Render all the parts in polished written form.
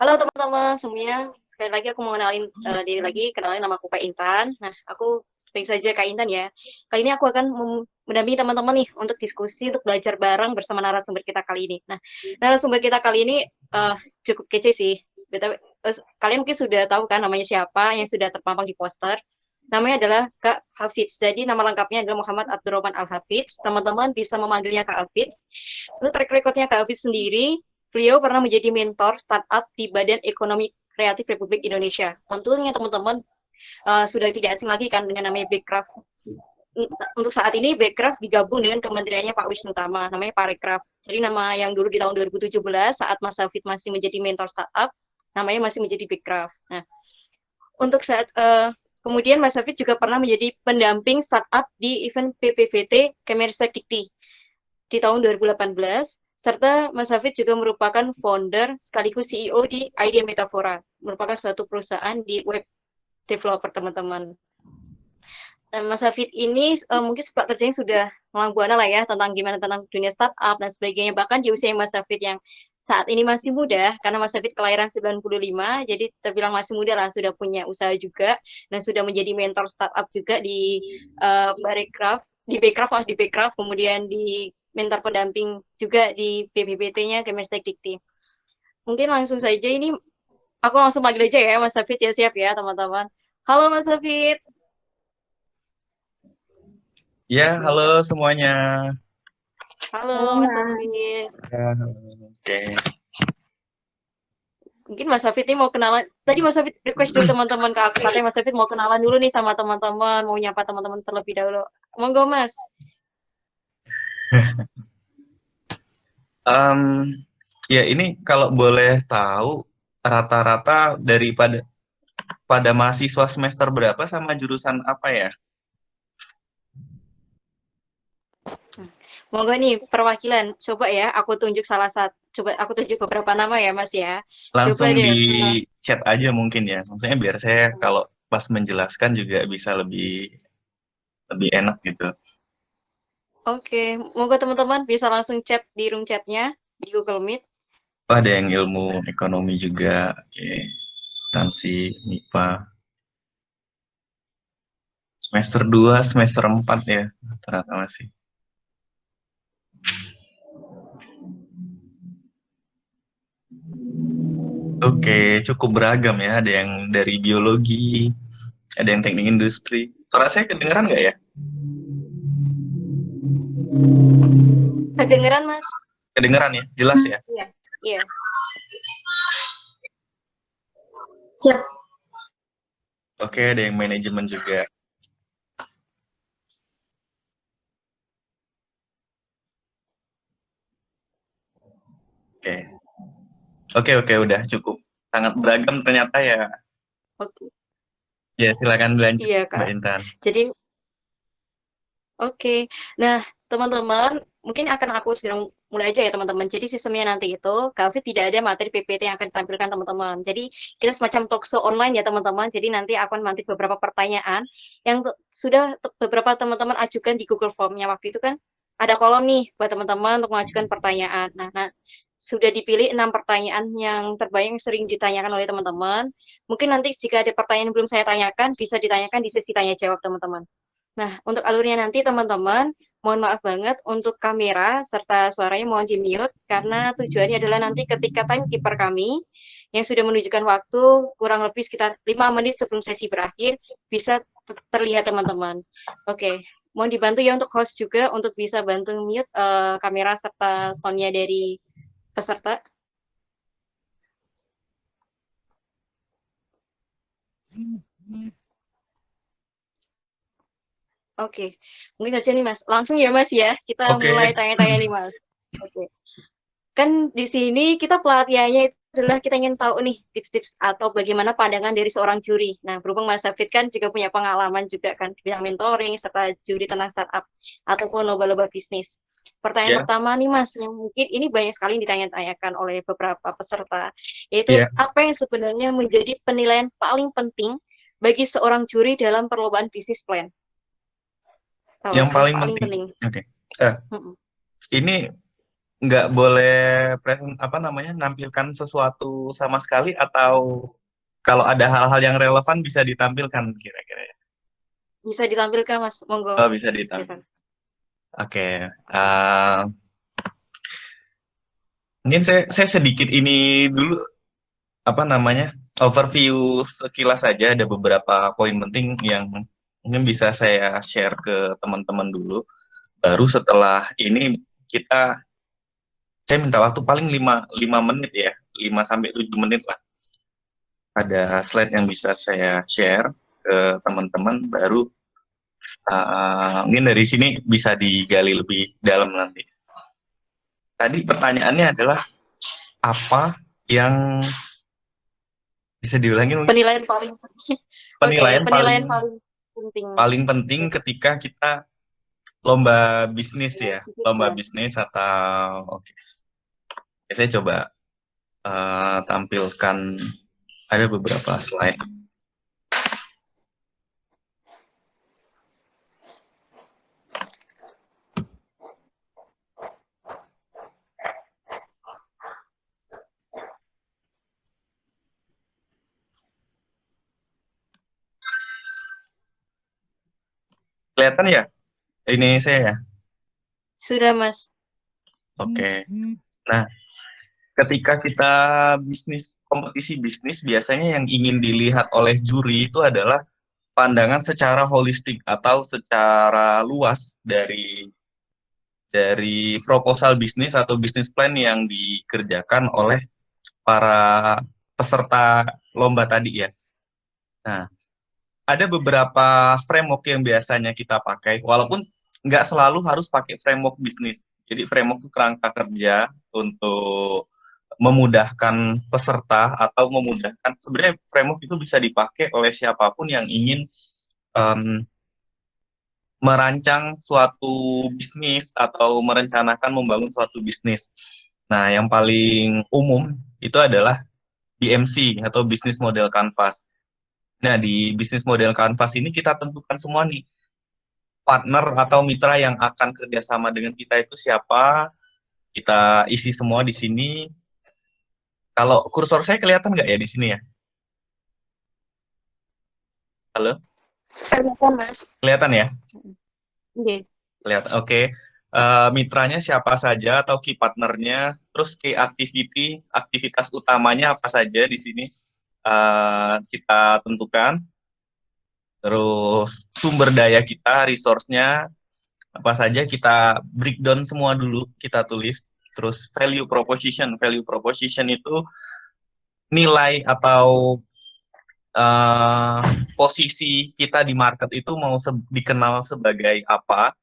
Halo teman-teman semuanya, sekali lagi aku mau kenalin diri lagi, kenalin nama aku Kak Intan. Nah, aku baik saja Kak Intan ya. Kali ini aku akan mendampingi teman-teman nih untuk diskusi, untuk belajar bareng bersama narasumber kita kali ini. Nah, narasumber kita kali ini cukup kece sih. BTW, kalian mungkin sudah tahu kan namanya siapa yang sudah terpampang di poster. Namanya adalah Kak Hafidz. Jadi nama lengkapnya adalah Muhammad Abdurrahman Al-Hafidz. Teman-teman bisa memanggilnya Kak Hafidz. Untuk track recordnya Kak Hafidz sendiri, beliau pernah menjadi mentor startup di Badan Ekonomi Kreatif Republik Indonesia. Tentunya teman-teman sudah tidak asing lagi kan dengan namanya Backcraft. Untuk saat ini Backcraft digabung dengan kementeriannya Pak Wisnu Tama, namanya Parekraf. Jadi nama yang dulu di tahun 2017 saat Mas Hafid masih menjadi mentor startup, namanya masih menjadi Backcraft. Nah, untuk saat kemudian Mas Hafid juga pernah menjadi pendamping startup di event PPVT Kemenristek Dikti di tahun 2018, serta Mas Hafid juga merupakan founder sekaligus CEO di Idea Metafora, merupakan suatu perusahaan di web developer teman-teman. Dan Mas Hafid ini mungkin sepak kerjanya sudah melang buana lah ya tentang gimana tentang dunia startup dan sebagainya. Bahkan di usia Mas Hafid yang saat ini masih muda, karena Mas Hafid kelahiran 95, jadi terbilang masih muda lah, sudah punya usaha juga, dan sudah menjadi mentor startup juga di Backcraft, kemudian di mentor pendamping juga di BPPT-nya Kemenristek Dikti. Mungkin langsung saja ini, aku langsung panggil aja ya Mas Hafid, siap-siap ya teman-teman. Halo Mas Hafid. Ya, halo semuanya. Halo Halo Mas Mas. Hafid. Ya, oke. Mungkin Mas Hafid ini mau kenalan. Tadi Mas Hafid request dulu teman-teman ke aku. Katanya Mas Hafid mau kenalan dulu nih sama teman-teman. Mau nyapa teman-teman terlebih dahulu. Monggo Mas. Em, ya ini kalau boleh tahu rata-rata daripada pada mahasiswa semester berapa sama jurusan apa ya? Monggo nih perwakilan. Coba ya aku tunjuk salah satu. Coba aku tunjuk beberapa nama ya Mas ya. Coba Langsung deh. di chat aja mungkin ya. Maksudnya biar saya kalau pas menjelaskan juga bisa lebih lebih enak gitu. Oke. Monggo teman-teman bisa langsung chat di room chatnya di Google Meet. Oh, ada yang ilmu ekonomi juga. Oke. Akuntansi, MIPA. Semester 2, semester 4 ya rata-rata masih. Oke, cukup beragam ya. Ada yang dari biologi, ada yang teknik industri. Suara saya kedengeran nggak ya? Kedengeran Mas? Kedengeran ya? Jelas ya? Iya. Iya. Siap. Oke, ada yang manajemen juga. Oke, oke, udah cukup. Sangat beragam ternyata ya. Oke. Ya, silakan lanjut, Iya Mbak Kak. Intan. Jadi oke. Nah, teman-teman, mungkin akan aku segera mulai aja ya teman-teman. Jadi sistemnya nanti itu, Kak tidak ada materi PPT yang akan ditampilkan teman-teman. Jadi kita semacam talkshow online ya teman-teman. Jadi nanti aku akan nanti beberapa pertanyaan yang sudah beberapa teman-teman ajukan di Google Form-nya waktu itu kan. Ada kolom nih buat teman-teman untuk mengajukan pertanyaan. Nah, sudah dipilih 6 pertanyaan yang terbayang sering ditanyakan oleh teman-teman. Mungkin nanti jika ada pertanyaan yang belum saya tanyakan, bisa ditanyakan di sesi tanya jawab teman-teman. Nah, untuk alurnya nanti teman-teman, mohon maaf banget untuk kamera serta suaranya mohon di-mute karena tujuannya adalah nanti ketika timekeeper kami yang sudah menunjukkan waktu kurang lebih sekitar 5 menit sebelum sesi berakhir bisa terlihat teman-teman. Oke, mohon dibantu ya untuk host juga untuk bisa bantu mute kamera serta soundnya dari peserta. Oke, mungkin saja nih Mas. Langsung ya Mas ya, kita Oke, mulai tanya-tanya nih Mas. Oke. Kan di sini kita pelatihannya itu adalah kita ingin tahu nih tips-tips atau bagaimana pandangan dari seorang juri. Nah, berhubung Mas Hafid kan juga punya pengalaman juga kan di bidang mentoring serta juri tentang startup ataupun lomba-lomba bisnis. Pertanyaan ya, pertama nih Mas, yang mungkin ini banyak sekali ditanya-tanyakan oleh beberapa peserta, yaitu ya. apa yang sebenarnya menjadi penilaian paling penting bagi seorang juri dalam perlombaan bisnis plan? Apa Yang Mas yang paling paling penting. penting? Oke. Eh, Mm-mm. ini nggak boleh nampilkan sesuatu sama sekali, atau kalau ada hal-hal yang relevan bisa ditampilkan kira-kira ya? Bisa ditampilkan, Mas. Monggo. Oh, bisa ditampilkan. Silakan. Oke. eh, Mungkin saya sedikit ini dulu, overview sekilas saja. Ada beberapa poin penting yang mungkin bisa saya share ke teman-teman dulu. Baru setelah ini saya minta waktu paling 5 menit ya, 5 sampai 7 menit lah. Ada slide yang bisa saya share ke teman-teman, baru mungkin dari sini bisa digali lebih dalam nanti. Tadi pertanyaannya adalah apa yang bisa diulangi mungkin? Penilaian paling Penilaian penilaian paling penting. paling penting ketika kita lomba bisnis ya, lomba Ya. bisnis atau oke. Saya coba tampilkan, ada beberapa slide. Kelihatan ya? Ini saya ya? Sudah, Mas. Oke. Nah, ketika kita kompetisi bisnis, biasanya yang ingin dilihat oleh juri itu adalah pandangan secara holistik atau secara luas dari proposal bisnis atau bisnis plan yang dikerjakan oleh para peserta lomba tadi ya. Nah, ada beberapa framework yang biasanya kita pakai, walaupun nggak selalu harus pakai framework bisnis. Jadi framework itu kerangka kerja untuk memudahkan peserta atau memudahkan, sebenarnya framework itu bisa dipakai oleh siapapun yang ingin em, merancang suatu bisnis atau merencanakan membangun suatu bisnis. Nah, yang paling umum itu adalah BMC atau Business Model Canvas. Nah, di Business Model Canvas ini kita tentukan semua nih, partner atau mitra yang akan kerjasama dengan kita itu siapa, kita isi semua di sini. Kalau kursor saya kelihatan nggak ya di sini ya? Halo? Kelihatan, Mas. Kelihatan ya? Oke. Kelihatan, oke. Mitranya siapa saja atau key partnernya, terus key activity, aktivitas utamanya apa saja di sini kita tentukan. Terus sumber daya kita, resource-nya, apa saja kita breakdown semua dulu, kita tulis. Terus value proposition itu nilai atau posisi kita di market itu mau dikenal sebagai apa.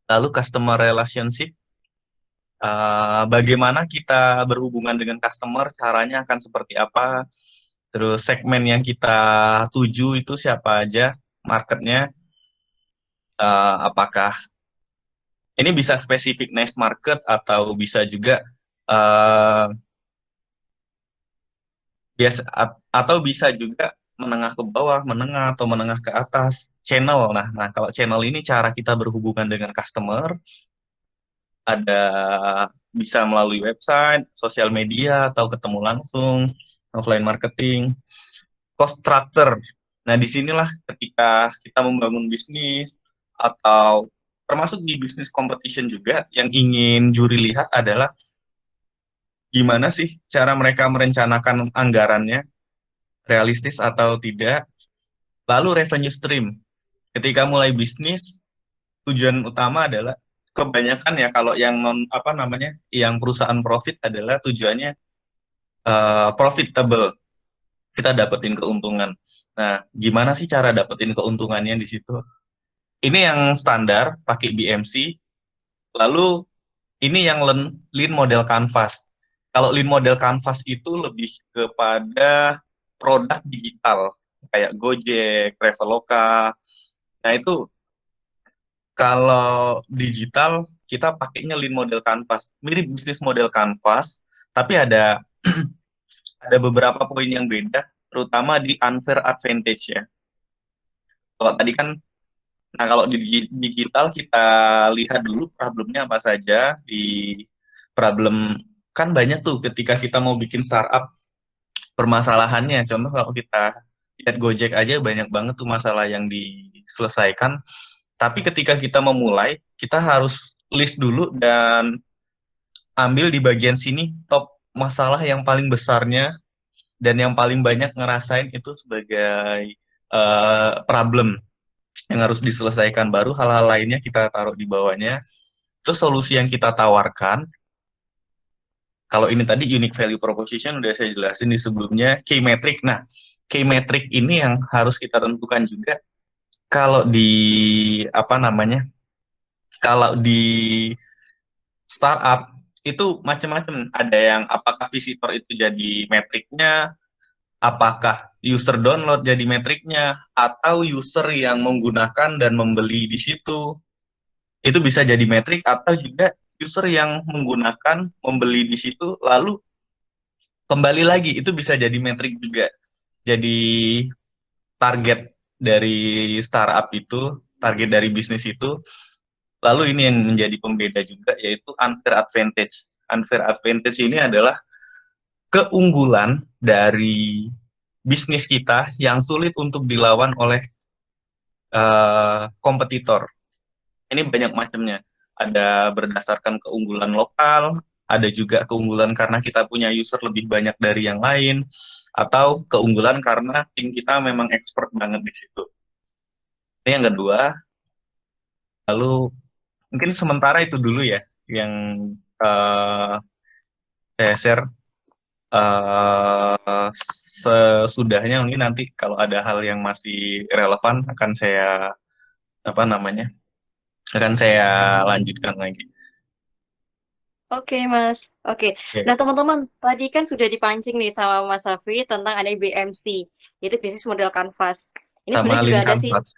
Lalu customer relationship, bagaimana kita berhubungan dengan customer, caranya akan seperti apa. Terus segmen yang kita tuju itu siapa aja, marketnya, apakah ini bisa spesifik niche market atau bisa juga uh, atau bisa juga menengah ke bawah, menengah atau menengah ke atas, channel. Nah, kalau channel ini cara kita berhubungan dengan customer, ada bisa melalui website, sosial media, atau ketemu langsung, offline marketing, cost structure. Nah, disinilah ketika kita membangun bisnis atau termasuk di bisnis competition juga, yang ingin juri lihat adalah gimana sih cara mereka merencanakan anggarannya, realistis atau tidak. Lalu revenue stream. Ketika mulai bisnis, tujuan utama adalah kebanyakan ya kalau yang yang perusahaan profit adalah tujuannya profitable. Kita dapetin keuntungan. Nah, gimana sih cara dapetin keuntungannya di situ? Ini yang standar pakai BMC. Lalu ini yang lean model canvas. Kalau lean model canvas itu lebih kepada produk digital kayak Gojek, Traveloka. Nah, itu kalau digital kita pakainya lean model canvas. Mirip bisnis model canvas, tapi ada ada beberapa poin yang beda, terutama di unfair advantage ya. Kalau tadi kan, nah kalau di digital kita lihat dulu problemnya apa saja di problem kan banyak tuh ketika kita mau bikin startup permasalahannya. Contoh kalau kita lihat Gojek aja banyak banget tuh masalah yang diselesaikan. Tapi ketika kita memulai, kita harus list dulu dan ambil di bagian sini top masalah yang paling besarnya dan yang paling banyak ngerasain itu sebagai problem yang harus diselesaikan. Baru hal-hal lainnya kita taruh di bawahnya. Terus solusi yang kita tawarkan, kalau ini tadi unique value proposition udah saya jelasin di sebelumnya, key metric. Nah, key metric ini yang harus kita tentukan juga. Kalau di apa namanya? Kalau di startup itu macam-macam. Ada yang apakah visitor itu jadi metriknya, apakah user download jadi metriknya, atau user yang menggunakan dan membeli di situ. Itu bisa jadi metrik, atau juga user yang menggunakan, membeli di situ, lalu kembali lagi, itu bisa jadi metrik juga. Jadi target dari startup itu, target dari bisnis itu. Lalu ini yang menjadi pembeda juga, yaitu unfair advantage. Unfair advantage ini adalah keunggulan dari bisnis kita yang sulit untuk dilawan oleh kompetitor. Ini banyak macamnya. Ada berdasarkan keunggulan lokal, ada juga keunggulan karena kita punya user lebih banyak dari yang lain, atau keunggulan karena tim kita memang expert banget di situ. Ini yang kedua. Lalu mungkin sementara itu dulu ya, yang saya share. Sesudahnya mungkin nanti kalau ada hal yang masih relevan akan saya lanjutkan lagi. Oke, Mas. Oke. Oke. Nah, teman-teman, tadi kan sudah dipancing nih sama Mas Safi tentang ada BMC, yaitu bisnis model canvas. Ini Sama sebenarnya juga Lean ada sih, Canvas.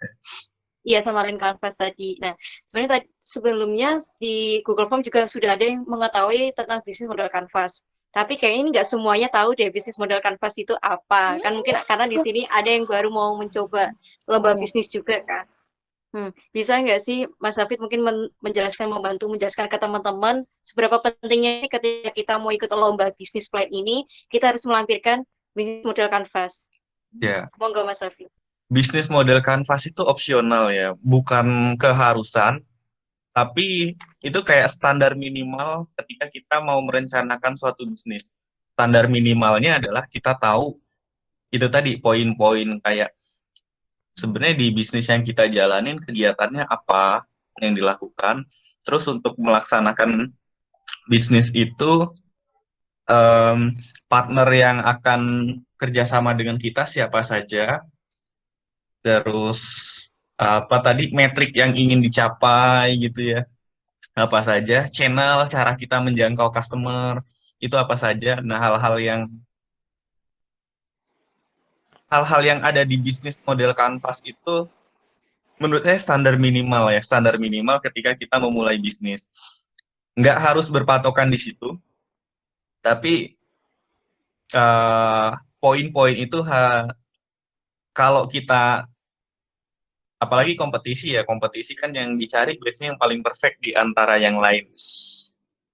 iya sama Lean Canvas tadi. Nah, sebenarnya tadi sebelumnya di Google Form juga sudah ada yang mengetahui tentang bisnis model canvas. Tapi kayaknya ini nggak semuanya tahu deh bisnis model canvas itu apa. Kan mungkin karena di sini ada yang baru mau mencoba lomba bisnis juga kan. Bisa nggak sih Mas Hafid mungkin membantu menjelaskan ke teman-teman seberapa pentingnya sih ketika kita mau ikut lomba bisnis plan ini, kita harus melampirkan bisnis model canvas. Ya, Monggo Mas Hafid. bisnis model Canvas itu opsional ya, bukan keharusan, tapi itu kayak standar minimal ketika kita mau merencanakan suatu bisnis. Standar minimalnya adalah kita tahu itu tadi poin-poin kayak sebenarnya di bisnis yang kita jalanin kegiatannya apa yang dilakukan. Terus untuk melaksanakan bisnis itu partner yang akan kerjasama dengan kita siapa saja. Terus apa tadi metrik yang ingin dicapai gitu ya. Apa saja, channel, cara kita menjangkau customer, itu apa saja. Nah, hal-hal yang ada di bisnis model Canvas itu menurut saya standar minimal ya, standar minimal ketika kita memulai bisnis. Nggak harus berpatokan di situ, tapi poin-poin itu kalau kita, apalagi kompetisi ya, kompetisi kan yang dicari biasanya yang paling perfect di antara yang lain.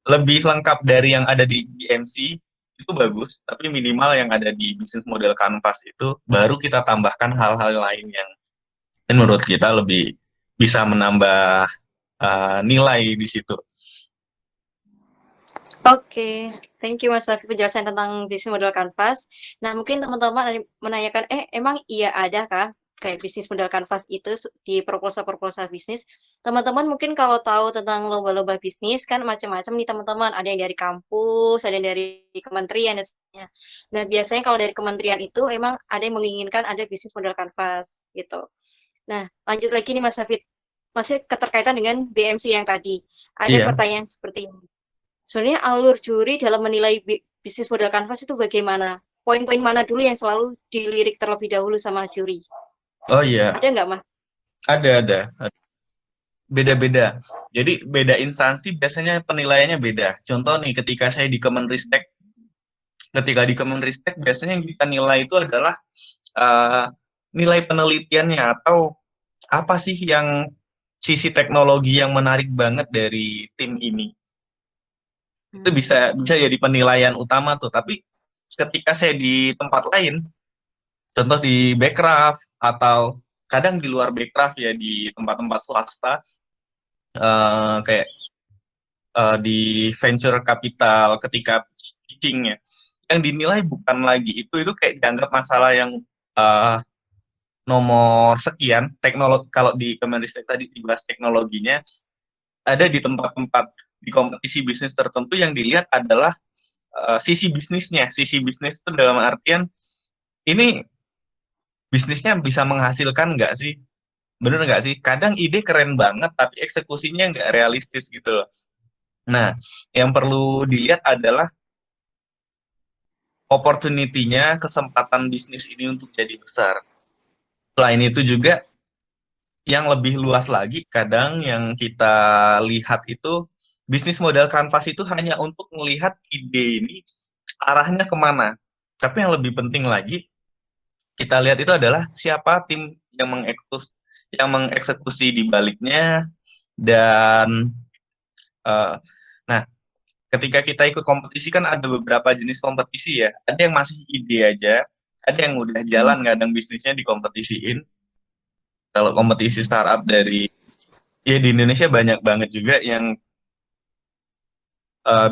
Lebih lengkap dari yang ada di BMC, itu bagus, tapi minimal yang ada di bisnis model Canvas itu, baru kita tambahkan hal-hal lain yang menurut kita lebih bisa menambah nilai di situ. Oke, thank you Mas Hafid penjelasan tentang bisnis model canvas. Nah, mungkin teman-teman ada menanyakan, emang iya ada kah kayak bisnis model canvas itu di proposal-proposal bisnis? Teman-teman mungkin kalau tahu tentang lomba-lomba bisnis kan macam-macam nih teman-teman. Ada yang dari kampus, ada yang dari kementerian dan sebagainya. Nah, biasanya kalau dari kementerian itu emang ada yang menginginkan ada bisnis model canvas gitu. Nah, lanjut lagi nih Mas Hafid. Masih keterkaitan dengan BMC yang tadi. Ada Iya. pertanyaan seperti ini. Sebenarnya alur juri dalam menilai bisnis model canvas itu bagaimana? Poin-poin mana dulu yang selalu dilirik terlebih dahulu sama juri? Oh iya, Ada nggak, Mas? ada. Beda-beda. Jadi beda instansi biasanya penilaiannya beda. Contoh nih, ketika di Kemenristek biasanya yang kita nilai itu adalah nilai penelitiannya atau apa sih yang sisi teknologi yang menarik banget dari tim ini. Itu bisa jadi penilaian utama tuh. Tapi ketika saya di tempat lain, contoh di Backcraft atau kadang di luar Backcraft ya, di tempat-tempat swasta, kayak di venture capital ketika pitching-nya, yang dinilai bukan lagi itu kayak dianggap masalah yang eh, nomor sekian. Teknologi, kalau di Kemenristek tadi dibahas teknologinya, ada di tempat-tempat di kompetisi bisnis tertentu yang dilihat adalah sisi bisnisnya. Sisi bisnis itu dalam artian ini bisnisnya bisa menghasilkan nggak sih? Bener nggak sih? Kadang ide keren banget, tapi eksekusinya nggak realistis gitu loh. Nah, yang perlu dilihat adalah opportunity-nya, kesempatan bisnis ini untuk jadi besar. Selain itu juga, yang lebih luas lagi, kadang yang kita lihat itu, bisnis modal kanvas itu hanya untuk melihat ide ini arahnya kemana. Tapi yang lebih penting lagi, kita lihat itu adalah siapa tim yang mengeksekusi di baliknya, dan nah, ketika kita ikut kompetisi kan ada beberapa jenis kompetisi ya. Ada yang masih ide aja, ada yang udah jalan kadang bisnisnya dikompetisiin. Kalau kompetisi startup ya di Indonesia banyak banget juga yang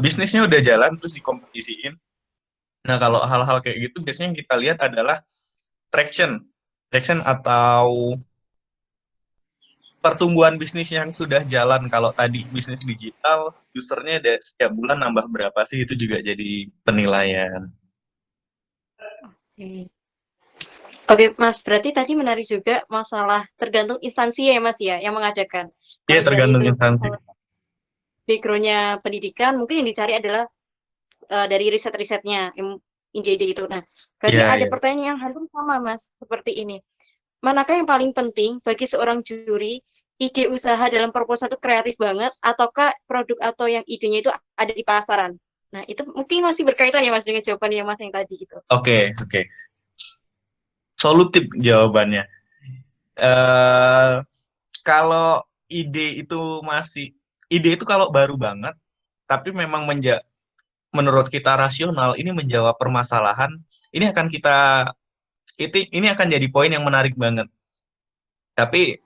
bisnisnya udah jalan terus dikompetisiin. Nah, kalau hal-hal kayak gitu biasanya yang kita lihat adalah traction. Traction atau pertumbuhan bisnis yang sudah jalan. Kalau tadi bisnis digital, usernya setiap bulan nambah berapa sih, itu juga jadi penilaian. Oke. Oke, Mas, berarti tadi menarik juga masalah tergantung instansi ya, Mas ya, yang mengadakan. Iya, Kalau dari tergantung itu instansi. background-nya pendidikan, mungkin yang dicari adalah dari riset-risetnya, ide-ide itu. Nah, berarti Iya, ada iya. pertanyaan yang hampir sama, Mas, seperti ini. Manakah yang paling penting bagi seorang juri, ide usaha dalam proposal itu kreatif banget, ataukah produk atau yang idenya itu ada di pasaran? Nah, itu mungkin masih berkaitan ya, Mas, dengan jawabannya Mas yang tadi itu. Oke, oke. Solutif jawabannya. eh Kalau ide itu kalau baru banget, tapi memang menurut kita rasional, ini menjawab permasalahan, ini akan ini akan jadi poin yang menarik banget. Tapi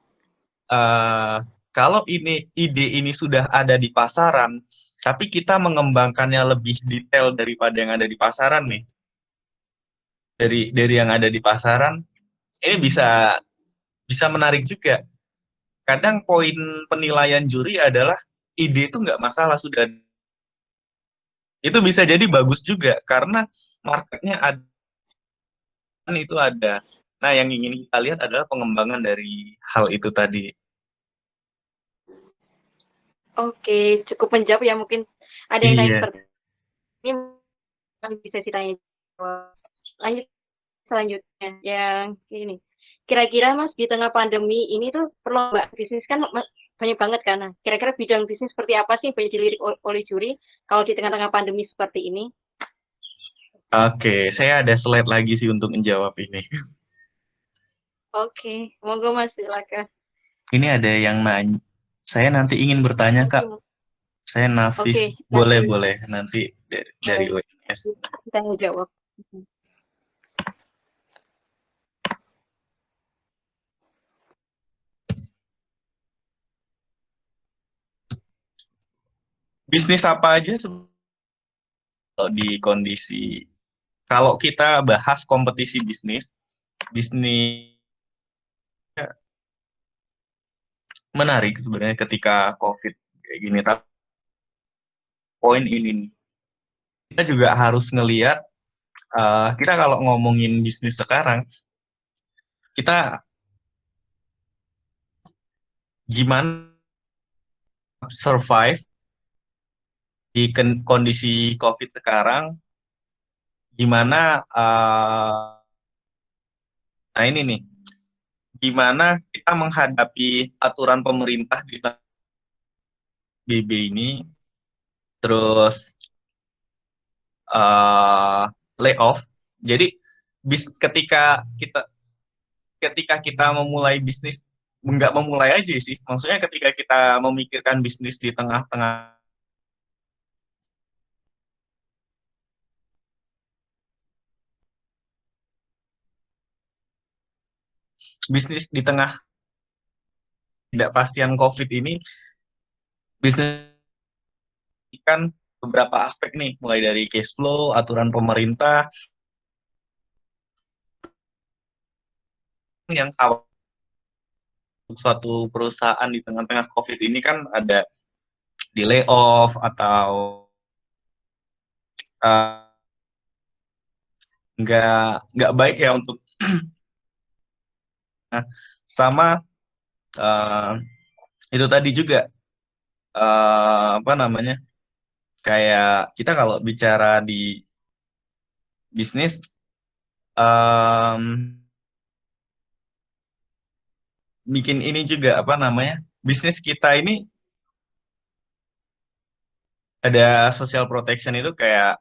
eh, kalau ide ini sudah ada di pasaran, tapi kita mengembangkannya lebih detail daripada yang ada di pasaran nih, dari yang ada di pasaran, ini bisa bisa menarik juga. Kadang poin penilaian juri adalah ide itu nggak masalah, sudah itu bisa jadi bagus juga karena marketnya ada, itu ada. Nah, yang ingin kita lihat adalah pengembangan dari hal itu tadi. Oke, cukup menjawab ya, mungkin ada yang tanya Iya. seperti ini, bisa ditanya. Lanjut selanjutnya, yang ini. Kira-kira Mas, di tengah pandemi ini tuh perlombaan bisnis kan banyak banget kan. Nah, kira-kira bidang bisnis seperti apa sih yang banyak dilirik oleh juri kalau di tengah-tengah pandemi seperti ini? Oke, saya ada slide lagi sih untuk menjawab ini. Oke, monggo Mas, silakan. Ini ada yang nanya, saya nanti ingin bertanya Kak, saya Nafis, Oke, boleh nanti boleh nanti dari WNS. kita jawab. Bisnis apa aja di kondisi, kalau kita bahas kompetisi bisnis menarik sebenarnya ketika COVID kayak gini. Tapi poin ini nih, kita juga harus ngelihat, kita kalau ngomongin bisnis sekarang, kita gimana survive di kondisi COVID sekarang, gimana nah ini nih, gimana kita menghadapi aturan pemerintah di BB ini, terus layoff. Jadi ketika kita memulai bisnis, nggak memulai aja sih, maksudnya ketika kita memikirkan bisnis di tengah-tengah bisnis di tengah ketidakpastian COVID ini, bisnis kan beberapa aspek nih, mulai dari cash flow, aturan pemerintah, yang kalau suatu perusahaan di tengah-tengah COVID ini kan ada di layoff atau uh, nggak baik ya untuk nah, sama uh, itu tadi juga apa namanya kayak kita kalau bicara di bisnis um, bikin ini juga apa namanya bisnis kita ini ada social protection itu kayak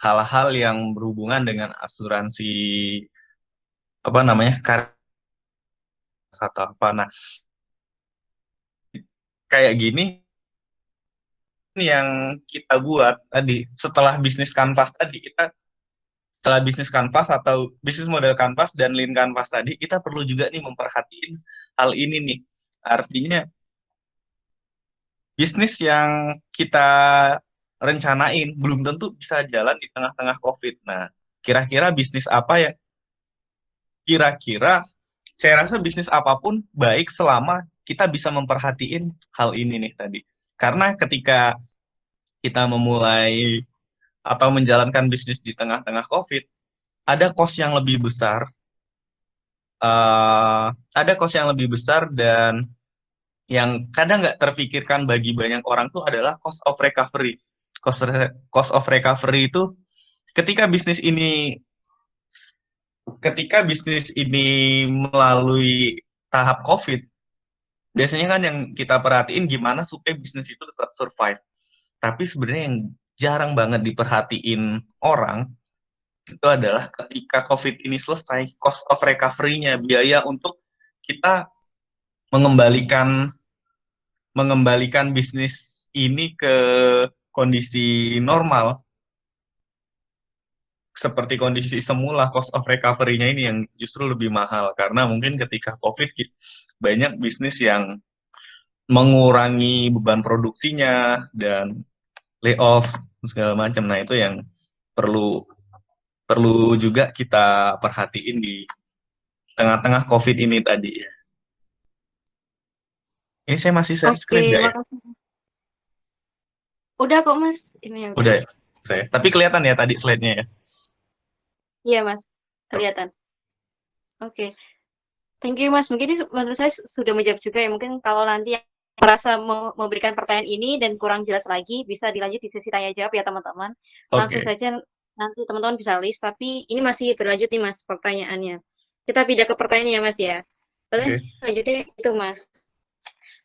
hal-hal yang berhubungan dengan asuransi apa namanya karir atau apa. Nah, kayak gini yang kita buat tadi setelah bisnis kanvas tadi kita setelah bisnis kanvas atau bisnis model kanvas dan lean kanvas tadi kita perlu juga nih memperhatiin hal ini nih. Artinya bisnis yang kita rencanain belum tentu bisa jalan di tengah-tengah COVID. Nah, kira-kira bisnis apa ya? Kira-kira saya rasa bisnis apapun baik selama kita bisa memperhatiin hal ini nih tadi. Karena ketika kita memulai atau menjalankan bisnis di tengah-tengah COVID, ada cost yang lebih besar, ada cost yang lebih besar dan yang kadang nggak terfikirkan bagi banyak orang tuh adalah cost of recovery. Cost of recovery itu ketika bisnis ini melalui tahap COVID, biasanya kan yang kita perhatiin gimana supaya bisnis itu tetap survive. Tapi sebenarnya yang jarang banget diperhatiin orang itu adalah ketika COVID ini selesai, cost of recovery-nya, biaya untuk kita mengembalikan bisnis ini ke kondisi normal, seperti kondisi semula, cost of recovery-nya ini yang justru lebih mahal. Karena mungkin ketika COVID, banyak bisnis yang mengurangi beban produksinya, dan layoff, segala macam. Nah, itu yang perlu juga kita perhatiin di tengah-tengah COVID ini tadi ya. Ini saya masih share screen nggak ya? makasih. Udah kok Mas, ini ya udah. Udah ya, saya. Tapi kelihatan ya tadi slide-nya ya? Iya Mas, kelihatan. Oke. Thank you Mas. Mungkin ini menurut saya sudah menjawab juga ya. Mungkin kalau nanti yang merasa mau memberikan pertanyaan ini dan kurang jelas lagi, bisa dilanjut di sesi tanya jawab ya teman-teman. Langsung Oke. saja nanti teman-teman bisa list. Tapi ini masih berlanjut nih Mas pertanyaannya. Kita pindah ke pertanyaannya Mas ya. Lalu selanjutnya itu Mas.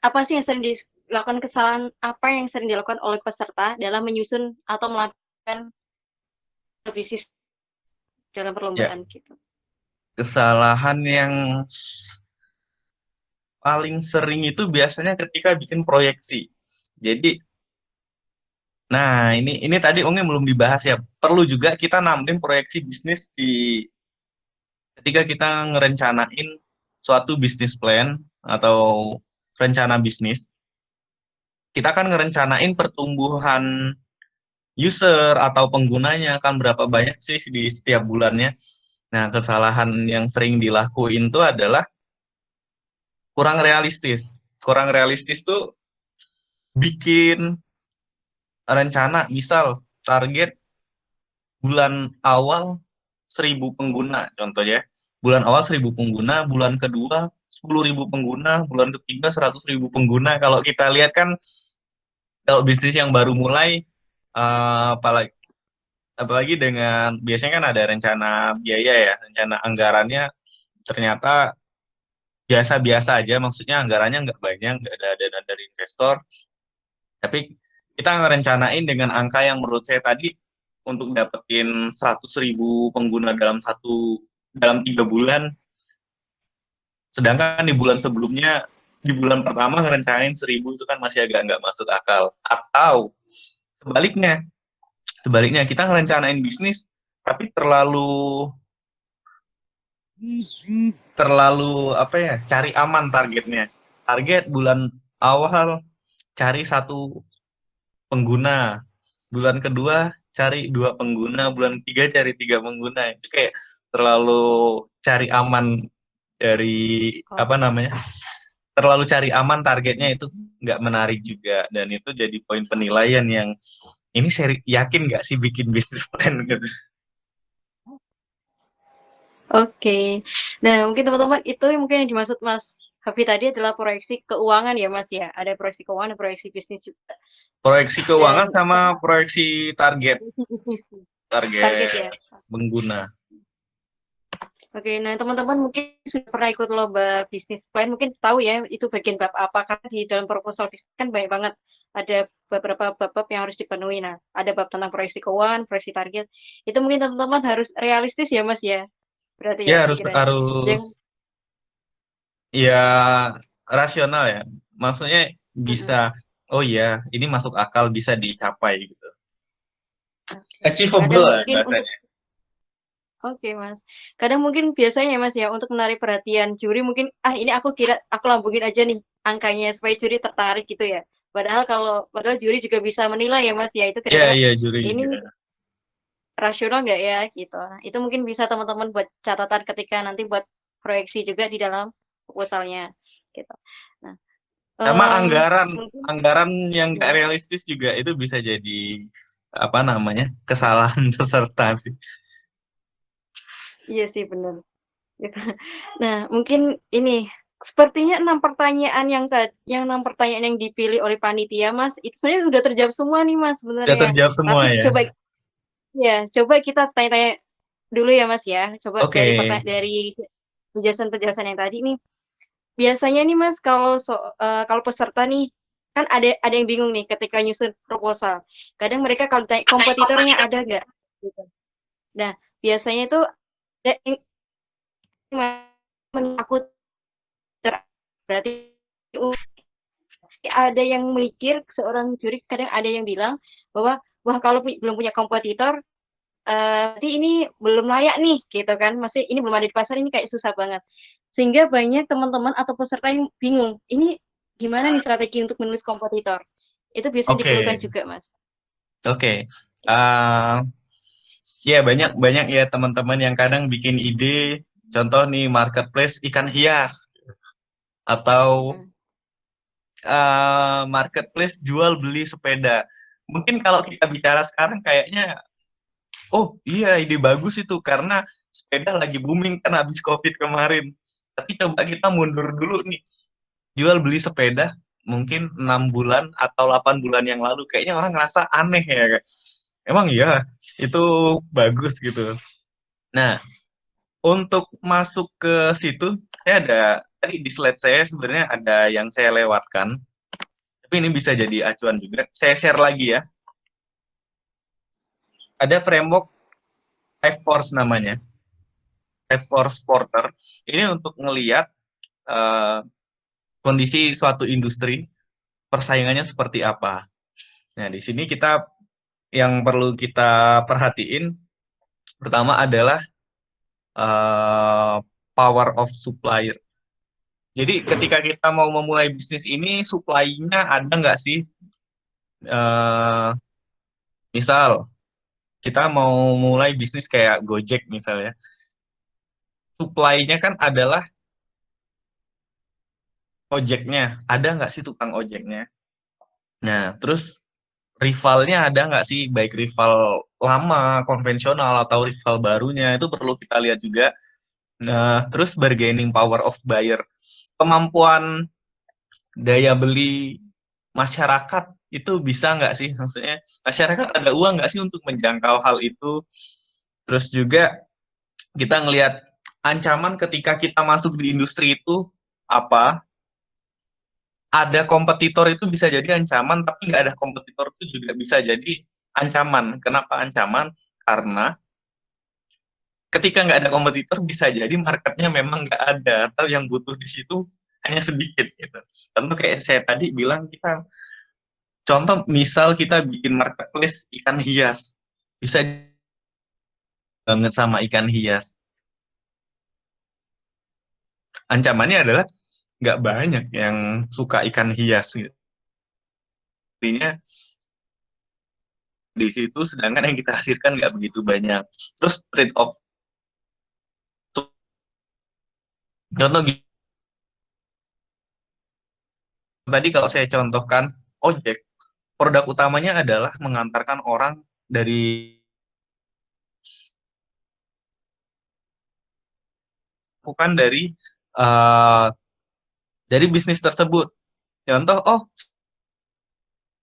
Apa sih yang sering dilakukan kesalahan apa yang sering dilakukan oleh peserta dalam menyusun atau melakukan bisnis dalam perlombaan gitu? Kesalahan yang paling sering itu biasanya ketika bikin proyeksi. Jadi, nah ini tadi Ungi belum dibahas ya. Perlu juga kita nambahin proyeksi bisnis ketika kita ngerencanain suatu bisnis plan atau rencana bisnis. Kita kan ngerencanain pertumbuhan user atau penggunanya kan berapa banyak sih di setiap bulannya. Nah, kesalahan yang sering dilakuin itu adalah kurang realistis. Kurang realistis tuh bikin rencana, misal target bulan awal 1.000 pengguna, contohnya. Bulan awal 1.000 pengguna, bulan kedua 10.000 pengguna, bulan ketiga 100.000 pengguna. Kalau kita lihat kan, kalau bisnis yang baru mulai, apalagi dengan, biasanya kan ada rencana biaya ya, rencana anggarannya ternyata biasa-biasa aja, maksudnya anggarannya nggak banyak, nggak ada dana dari investor, tapi kita ngerencanain dengan angka yang menurut saya tadi untuk dapetin 100.000 pengguna dalam 3 bulan, sedangkan di bulan sebelumnya, di bulan pertama ngerencanain 1.000 itu kan masih agak nggak masuk akal. Atau sebaliknya kita ngerencanain bisnis tapi terlalu terlalu apa ya, cari aman targetnya. Target bulan awal cari 1 pengguna, bulan kedua cari 2 pengguna, bulan ketiga cari 3 pengguna. Itu kayak terlalu cari aman dari Oh, apa namanya? Terlalu cari aman targetnya itu nggak menarik juga, dan itu jadi poin penilaian yang ini yakin nggak sih bikin bisnis plan gitu. oke. Nah, mungkin teman-teman itu mungkin yang dimaksud Mas Hafi tadi adalah proyeksi keuangan ya Mas ya. Ada proyeksi keuangan, ada proyeksi bisnis juga. Proyeksi keuangan Dan sama proyeksi target proyeksi bisnis target target ya. pengguna. Oke, nah teman-teman mungkin sudah pernah ikut lomba bisnis plan, mungkin tahu ya itu bagian bab apa, karena di dalam proposal bisnis kan banyak banget, ada beberapa bab-bab yang harus dipenuhi. Nah, ada bab tentang proyeksi keuangan, proyeksi target, itu mungkin teman-teman harus realistis ya Mas ya, berarti ya Ya harus pikirannya. harus Jangan, ya rasional ya. Maksudnya mm-mm. bisa, oh ya ini masuk akal, bisa dicapai gitu. Oke. Achievable Kadang lah mungkin untuk bahasanya. Oke Mas, kadang mungkin biasanya ya Mas ya untuk menarik perhatian juri mungkin ini aku kira aku lambungin aja nih angkanya supaya juri tertarik gitu ya. Padahal juri juga bisa menilai ya Mas ya itu Iya kira-kira iya juri ini juga. rasional nggak ya gitu. Nah, itu mungkin bisa teman-teman buat catatan ketika nanti buat proyeksi juga di dalam proposalnya gitu. Nah, Sama em, anggaran mungkin anggaran yang nggak hmm, realistis juga itu bisa jadi apa namanya, kesalahan peserta sih. iya sih benar. Gitu. Nah, mungkin ini sepertinya 6 pertanyaan yang 6 pertanyaan yang dipilih oleh panitia, Mas, itu sebenarnya sudah terjawab semua nih, Mas, Sudah sebenarnya. terjawab semua Tapi ya. coba kita tanya-tanya dulu ya, Mas ya. Coba Oke. dari penjelasan-penjelasan yang tadi nih. Biasanya nih, Mas, kalau peserta nih kan ada yang bingung nih ketika nyusun proposal. Kadang mereka kalau ditanya kompetitornya ada nggak? Gitu. Nah, biasanya itu ada yang aku berarti ada yang mikir seorang juri kadang ada yang bilang bahwa wah kalau belum punya kompetitor berarti ini belum layak nih gitu kan, masih ini belum ada di pasar, ini kayak susah banget sehingga banyak teman-teman atau peserta yang bingung ini gimana nih strategi untuk menulis kompetitor, itu biasanya dikeluhkan Oke. juga Mas. Oke. Eh, ya banyak banyak ya teman-teman yang kadang bikin ide, contoh nih marketplace ikan hias atau Mm-mm. marketplace jual beli sepeda. Mungkin kalau kita bicara sekarang kayaknya, oh iya ide bagus itu karena sepeda lagi booming kan habis COVID kemarin. Tapi coba kita mundur dulu nih, jual beli sepeda mungkin 6 bulan atau 8 bulan yang lalu kayaknya orang ngerasa aneh ya. Emang iya itu bagus gitu. Nah, untuk masuk ke situ, saya ada tadi di slide saya sebenarnya ada yang saya lewatkan, tapi ini bisa jadi acuan juga. Saya share lagi ya. Ada framework Five Force namanya, Five Force Porter. Ini untuk ngeliat eh, kondisi suatu industri, persaingannya seperti apa. Nah, di sini yang perlu kita perhatiin, pertama adalah eh, power of supplier. Jadi ketika kita mau memulai bisnis ini, supply-nya ada nggak sih? Eh, misal kita mau mulai bisnis kayak Gojek misalnya, supply-nya kan adalah ojeknya. Ada nggak sih tukang ojeknya? Nah, terus rivalnya ada nggak sih? Baik rival lama, konvensional, atau rival barunya, itu perlu kita lihat juga. Nah, terus bargaining power of buyer. Kemampuan daya beli masyarakat itu bisa nggak sih? Maksudnya masyarakat ada uang nggak sih untuk menjangkau hal itu? Terus juga kita ngelihat ancaman ketika kita masuk di industri itu apa? Ada kompetitor itu bisa jadi ancaman, tapi nggak ada kompetitor itu juga bisa jadi ancaman. Kenapa ancaman? Karena ketika nggak ada kompetitor bisa jadi marketnya memang nggak ada atau yang butuh di situ hanya sedikit gitu. Tentu kayak saya tadi bilang, kita contoh misal kita bikin marketplace ikan hias, bisa banget sama ikan hias. ancamannya adalah nggak banyak yang suka ikan hias gitu. Artinya di situ, sedangkan yang kita hasilkan nggak begitu banyak. Terus trade off, contoh tadi kalau saya contohkan ojek, produk utamanya adalah mengantarkan orang dari bukan uh, dari bisnis tersebut. Contoh, oh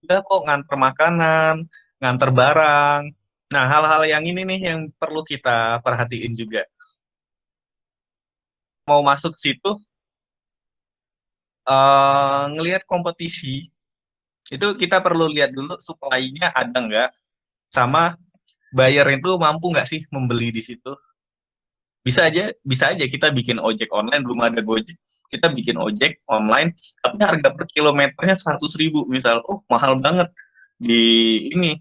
udah kok nganter makanan, nganter barang. Nah, hal-hal yang ini nih yang perlu kita perhatiin juga. Mau masuk situ, ngelihat kompetisi, itu kita perlu lihat dulu supply-nya ada nggak, sama buyer itu mampu nggak sih membeli di situ. Bisa aja kita bikin ojek online, belum ada Gojek. Kita bikin ojek online, tapi harga per kilometernya 100.000 misal. Oh, mahal banget. Di ini,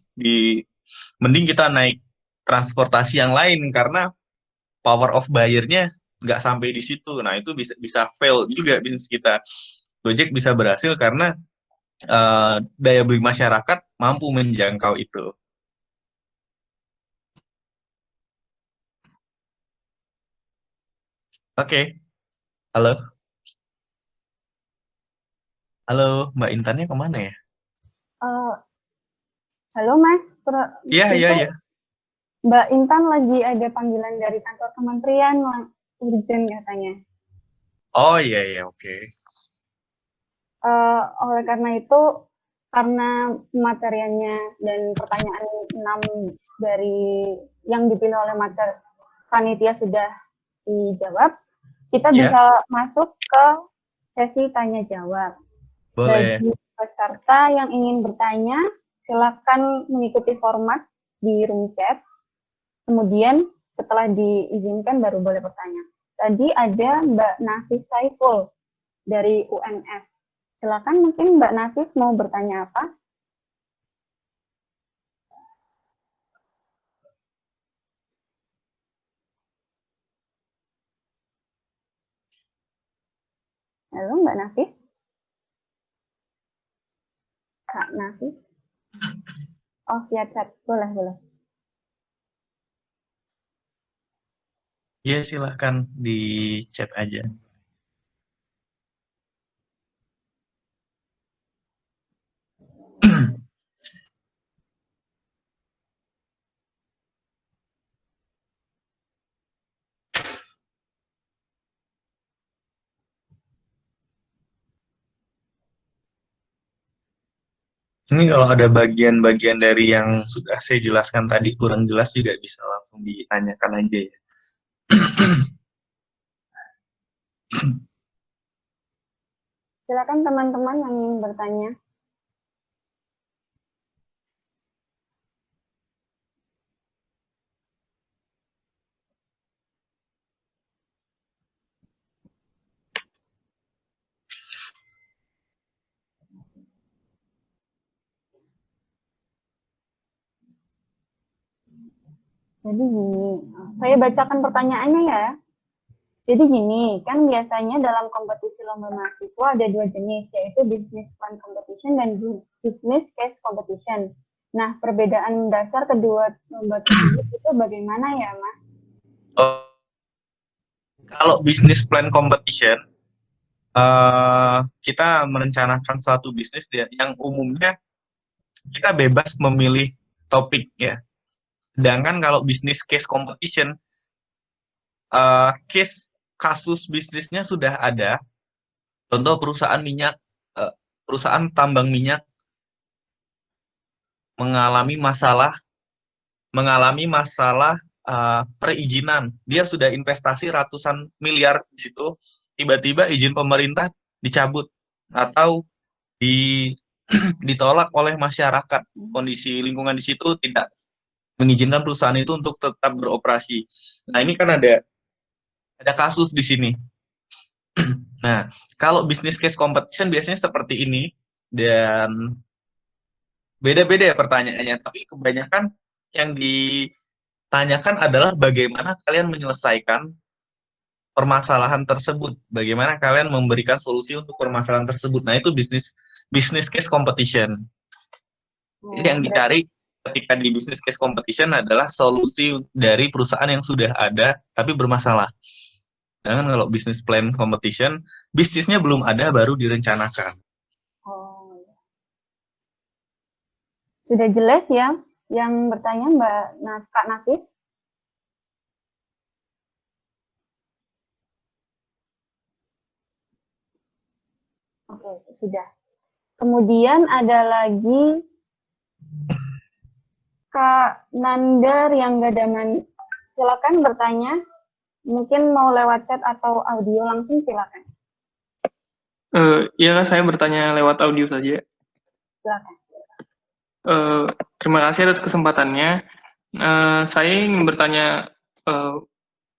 mending kita naik transportasi yang lain karena power of buyer-nya nggak sampai di situ. Nah, itu bisa bisa fail juga bisnis kita. Gojek bisa berhasil karena daya beli masyarakat mampu menjangkau itu. Oke, halo, halo, Mbak Intannya kemana ya? Eh, halo Mas, Iya, iya, itu iya. Mbak Intan lagi ada panggilan dari kantor kementerian, urgent katanya. Oh iya, iya, oke. Oleh karena itu, karena materiannya dan pertanyaan 6 dari yang dipilih oleh panitia sudah dijawab, kita Iya, bisa masuk ke sesi tanya jawab. boleh. Bagi peserta yang ingin bertanya, silakan mengikuti format di room chat. Kemudian setelah diizinkan baru boleh bertanya. Tadi ada Mbak Nafis Saiful dari UNS. Silakan, mungkin Mbak Nafis mau bertanya apa? Halo Mbak Nafis? Kak Nafis? Oh, via chat. Boleh, boleh. Iya, silahkan di chat aja. Ini kalau ada bagian-bagian dari yang sudah saya jelaskan tadi kurang jelas juga bisa langsung ditanyakan aja ya. Silakan teman-teman yang ingin bertanya. Jadi gini, saya bacakan pertanyaannya ya. Jadi gini, kan biasanya dalam kompetisi lomba mahasiswa ada dua jenis, yaitu business plan competition dan business case competition. Nah, perbedaan dasar kedua lomba tersebut itu bagaimana ya, Mas? Oh, kalau business plan competition, kita merencanakan suatu bisnis yang umumnya kita bebas memilih topik ya. Sedangkan kalau business case competition, case kasus bisnisnya sudah ada. Contoh perusahaan minyak, perusahaan tambang minyak mengalami masalah perizinan. Dia sudah investasi ratusan miliar di situ, tiba-tiba izin pemerintah dicabut atau di ditolak oleh masyarakat. Kondisi lingkungan di situ tidak mengizinkan perusahaan itu untuk tetap beroperasi. Nah, ini kan ada kasus di sini. Nah, kalau business case competition biasanya seperti ini, dan beda-beda ya pertanyaannya, tapi kebanyakan yang ditanyakan adalah bagaimana kalian menyelesaikan permasalahan tersebut. Bagaimana kalian memberikan solusi untuk permasalahan tersebut. Nah, itu business case competition. Jadi yang dicari ketika di business case competition adalah solusi dari perusahaan yang sudah ada tapi bermasalah. Sedangkan kalau business plan competition, bisnisnya belum ada baru direncanakan. Oh, sudah jelas ya? Yang bertanya Kak Nafis? Oke, sudah. Kemudian ada lagi Kak Nanda yang Gadaman. Silakan bertanya. Mungkin mau lewat chat atau audio langsung silakan. Ya, saya bertanya lewat audio saja. Silakan. Terima kasih atas kesempatannya. Saya ingin bertanya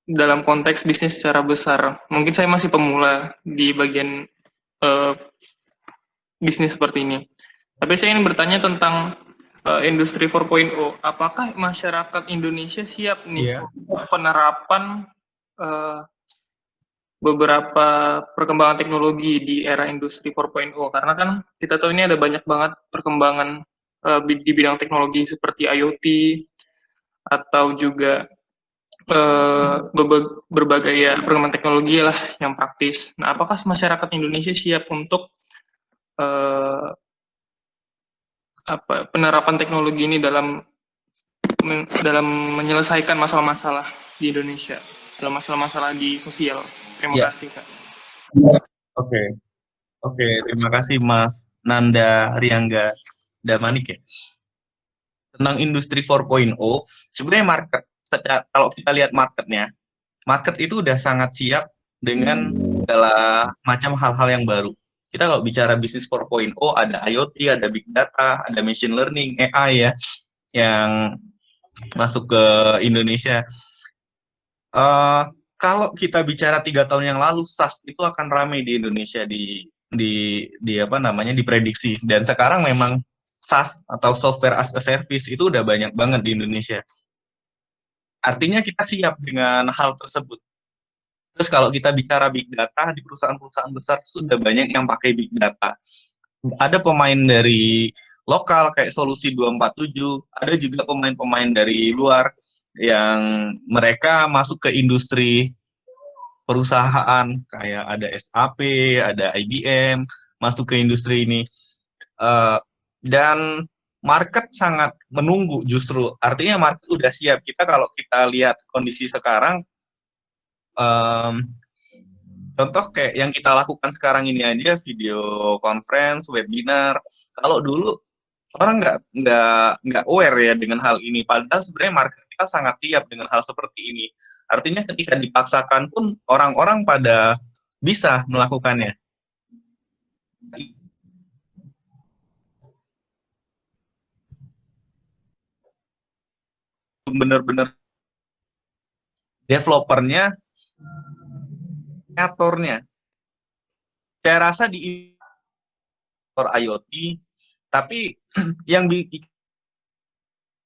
dalam konteks bisnis secara besar. Mungkin saya masih pemula di bagian bisnis seperti ini. Tapi saya ingin bertanya tentang industri 4.0. Apakah masyarakat Indonesia siap nih penerapan beberapa perkembangan teknologi di era industri 4.0? Karena kan kita tahu ini ada banyak banget perkembangan di bidang teknologi seperti IoT atau juga berbagai ya perkembangan teknologi lah yang praktis. Nah, apakah masyarakat Indonesia siap untuk penerapan teknologi ini dalam menyelesaikan masalah-masalah di Indonesia, dalam masalah-masalah di sosial? Terima kasih, Kak. Oke, terima kasih Mas Nanda Riangga Damanik ya. Tentang industri 4.0, sebenarnya market, kalau kita lihat marketnya, market itu udah sangat siap dengan segala macam hal-hal yang baru. Kita kalau bicara bisnis 4.0, ada IoT, ada big data, ada machine learning, AI ya, yang masuk ke Indonesia. Kalau kita bicara 3 tahun yang lalu, SaaS itu akan ramai di Indonesia diprediksi. Dan sekarang memang SaaS atau software as a service itu udah banyak banget di Indonesia. Artinya kita siap dengan hal tersebut. Terus kalau kita bicara big data, di perusahaan-perusahaan besar sudah banyak yang pakai big data. Ada pemain dari lokal kayak Solusi 247, ada juga pemain-pemain dari luar yang mereka masuk ke industri perusahaan, kayak ada SAP, ada IBM, masuk ke industri ini. Dan market sangat menunggu justru, artinya market udah siap. Kalau kita lihat kondisi sekarang, contoh kayak yang kita lakukan sekarang ini aja, video conference, webinar. Kalau dulu orang nggak aware ya dengan hal ini, padahal sebenarnya market kita sangat siap dengan hal seperti ini. Artinya ketika dipaksakan pun orang-orang pada bisa melakukannya. Benar-benar developernya, kreatornya. Saya rasa di IoT, tapi yang di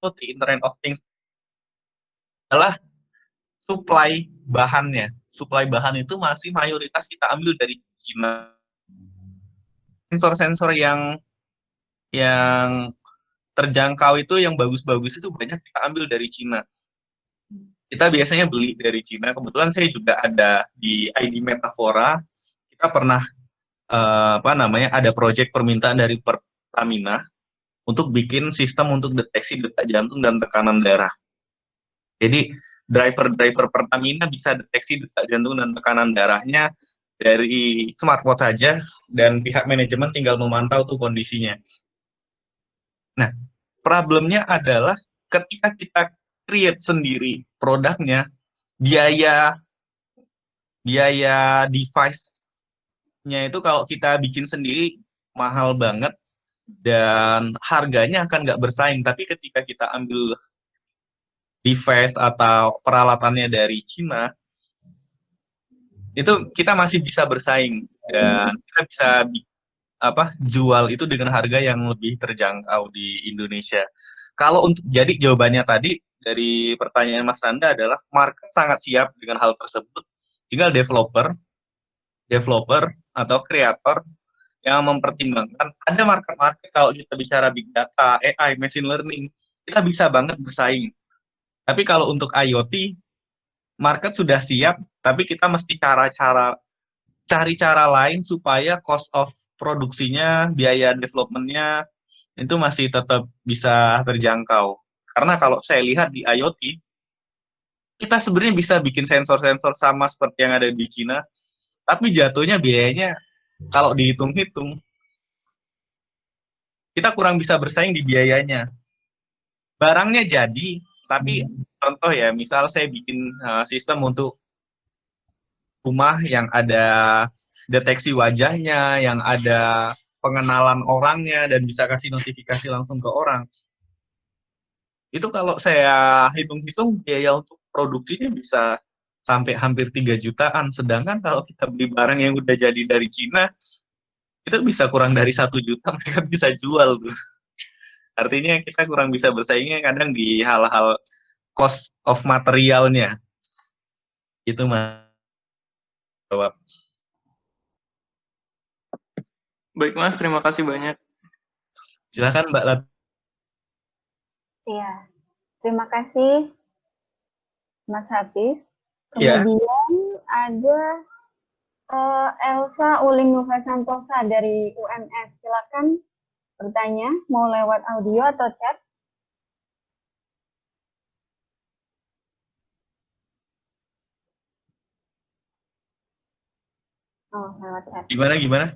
Internet of Things adalah supply bahannya. Supply bahan itu masih mayoritas kita ambil dari China. Sensor-sensor yang terjangkau itu, yang bagus-bagus itu banyak kita ambil dari China. Kita biasanya beli dari China. Kebetulan saya juga ada di ID Metafora. Kita pernah ada proyek permintaan dari Pertamina untuk bikin sistem untuk deteksi detak jantung dan tekanan darah. Jadi driver Pertamina bisa deteksi detak jantung dan tekanan darahnya dari smartwatch saja, dan pihak manajemen tinggal memantau tuh kondisinya. Nah, problemnya adalah ketika kita create sendiri produknya, biaya device-nya itu kalau kita bikin sendiri mahal banget dan harganya akan nggak bersaing. Tapi ketika kita ambil device atau peralatannya dari Cina, itu kita masih bisa bersaing dan kita bisa jual itu dengan harga yang lebih terjangkau di Indonesia. Jadi jawabannya tadi dari pertanyaan Mas Nanda adalah market sangat siap dengan hal tersebut. tinggal developer atau kreator yang mempertimbangkan ada market-market. Kalau kita bicara big data, AI, machine learning, kita bisa banget bersaing. Tapi kalau untuk IoT, market sudah siap, tapi kita mesti cari cara lain supaya cost of produksinya, biaya development-nya itu masih tetap bisa terjangkau. Karena kalau saya lihat di IoT, kita sebenarnya bisa bikin sensor-sensor sama seperti yang ada di Cina, tapi jatuhnya biayanya kalau dihitung-hitung, kita kurang bisa bersaing di biayanya. Barangnya jadi, tapi contoh ya, misal saya bikin sistem untuk rumah yang ada deteksi wajahnya, yang ada pengenalan orangnya, dan bisa kasih notifikasi langsung ke orang. Itu kalau saya hitung-hitung, biaya untuk produksinya bisa sampai hampir 3 jutaan. Sedangkan kalau kita beli barang yang udah jadi dari Cina, itu bisa kurang dari 1 juta, mereka bisa jual tuh. Artinya kita kurang bisa bersaingnya kadang di hal-hal cost of materialnya. Itu Mas jawab. Baik Mas, terima kasih banyak. Silakan Mbak Lat. Iya, terima kasih Mas Hafiz. Iya. Kemudian ada Elsa Uling Nusa Santosa dari UMS. Silakan bertanya, mau lewat audio atau chat? Oh, lewat chat. Gimana?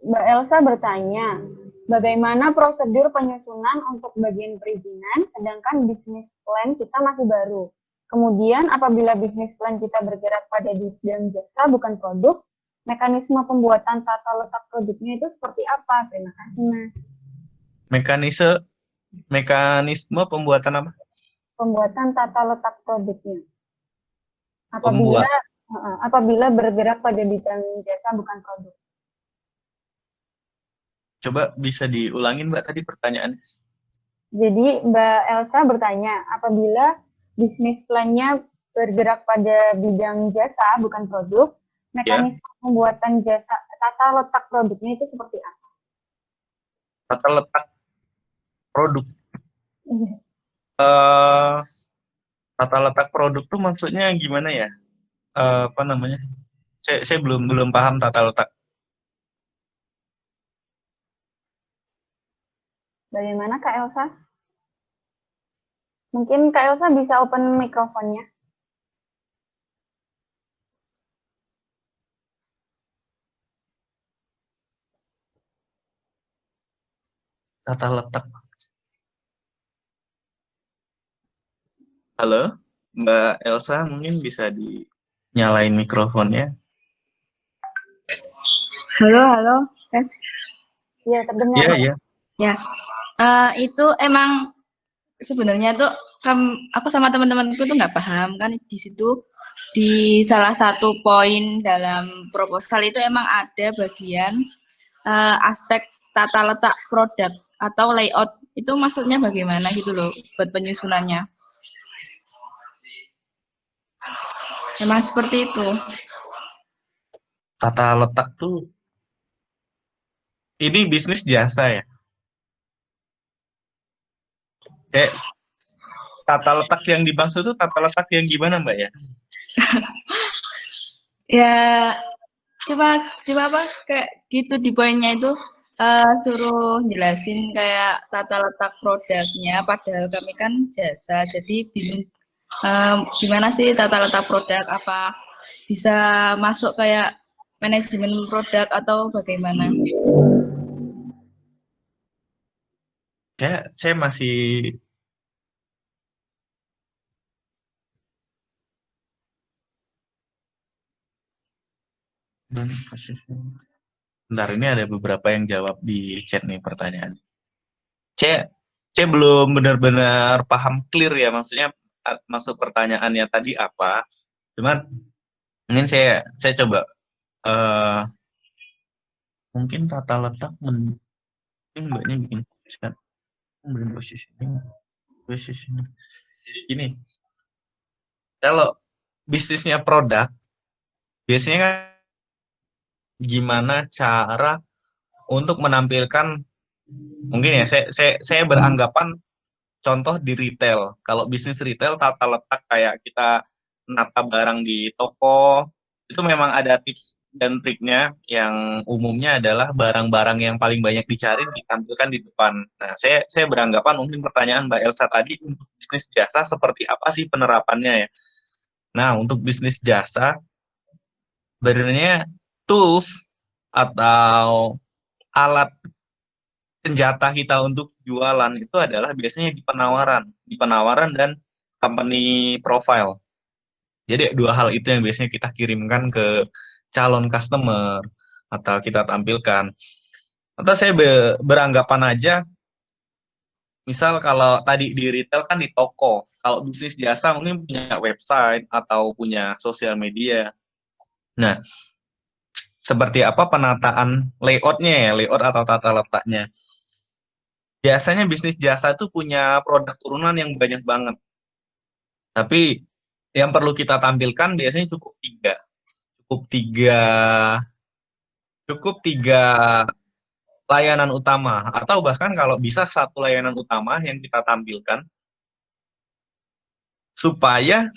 Mbak Elsa bertanya, bagaimana prosedur penyusunan untuk bagian perizinan, sedangkan bisnis plan kita masih baru. Kemudian apabila bisnis plan kita bergerak pada bidang jasa bukan produk, mekanisme pembuatan tata letak produknya itu seperti apa? Terima kasih, Mas. Mekanisme pembuatan apa? Pembuatan tata letak produknya. Apabila bergerak pada bidang jasa bukan produk. Coba bisa diulangin Mbak tadi pertanyaannya. Jadi Mbak Elsa bertanya, apabila bisnis plan-nya bergerak pada bidang jasa bukan produk, mekanisme pembuatan jasa tata letak produknya itu seperti apa? Tata letak produk. Tata letak produk tuh maksudnya gimana ya? Apa namanya? Saya belum paham tata letak. Bagaimana Kak Elsa? Mungkin Kak Elsa bisa open mikrofonnya. Tata letak. Halo, Mbak Elsa, mungkin bisa dinyalain mikrofonnya. Halo, tes. Iya, terdengar. Iya. Ya, itu emang sebenarnya tuh aku sama teman-temanku tuh nggak paham kan di situ di salah satu poin dalam proposal itu emang ada bagian aspek tata letak produk atau layout itu maksudnya bagaimana gitu loh buat penyusunannya. Emang seperti itu. Tata letak tuh ini bisnis jasa ya? Tata letak yang dimaksud tuh tata letak yang gimana Mbak ya? Ya, coba apa kayak gitu di poinnya itu suruh jelasin kayak tata letak produknya, padahal kami kan jasa, jadi bingung gimana sih tata letak produk, apa bisa masuk kayak manajemen produk atau bagaimana? Saya masih bentar, ini ada beberapa yang jawab di chat nih pertanyaan. Saya belum benar-benar paham clear ya, maksudnya maksud pertanyaannya tadi apa. Cuman mungkin saya coba mungkin tata letak mungkin Mbaknya bikin posisinya. Jadi gini, kalau bisnisnya produk, biasanya kan gimana cara untuk menampilkan, mungkin ya saya beranggapan contoh di retail. Kalau bisnis retail tata letak kayak kita nata barang di toko, itu memang ada tips dan triknya yang umumnya adalah barang-barang yang paling banyak dicari ditampilkan di depan. Nah, saya beranggapan mungkin pertanyaan Mbak Elsa tadi untuk bisnis jasa seperti apa sih penerapannya ya? Nah, untuk bisnis jasa sebenarnya tools atau alat senjata kita untuk jualan itu adalah biasanya di penawaran dan company profile. Jadi dua hal itu yang biasanya kita kirimkan ke calon customer atau kita tampilkan. Atau saya beranggapan aja, misal kalau tadi di retail kan di toko, kalau bisnis jasa mungkin punya website atau punya sosial media. Nah, seperti apa penataan layoutnya ya, layout atau tata letaknya. Biasanya bisnis jasa itu punya produk turunan yang banyak banget. Tapi yang perlu kita tampilkan biasanya cukup tiga, cukup tiga layanan utama, atau bahkan kalau bisa satu layanan utama yang kita tampilkan supaya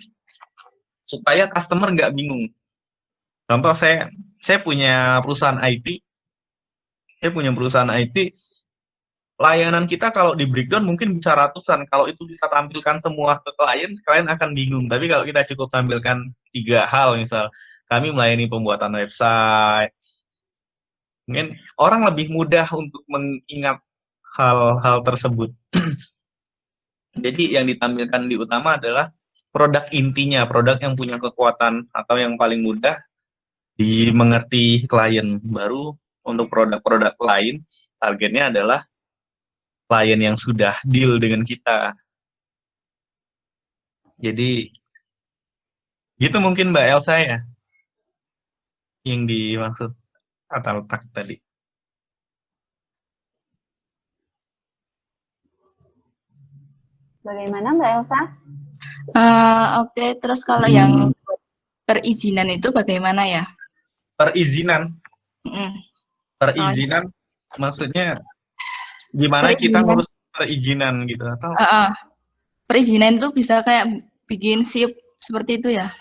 supaya customer nggak bingung. Contoh saya punya perusahaan IT, layanan kita kalau di breakdown mungkin bisa ratusan. Kalau itu kita tampilkan semua ke klien akan bingung. Tapi kalau kita cukup tampilkan 3 hal, misal kami melayani pembuatan website, mungkin orang lebih mudah untuk mengingat hal-hal tersebut. Jadi yang ditampilkan di utama adalah produk intinya, produk yang punya kekuatan atau yang paling mudah dimengerti klien. Baru untuk produk-produk lain, targetnya adalah klien yang sudah deal dengan kita. Jadi gitu mungkin Mbak Elsa ya, yang dimaksud tata letak tadi. Bagaimana Mbak Elsa? Oke, terus kalau yang perizinan itu bagaimana ya? Perizinan maksudnya gimana kita Perizinan. ngurus perizinan gitu atau? Perizinan itu bisa kayak bikin SIP seperti itu ya?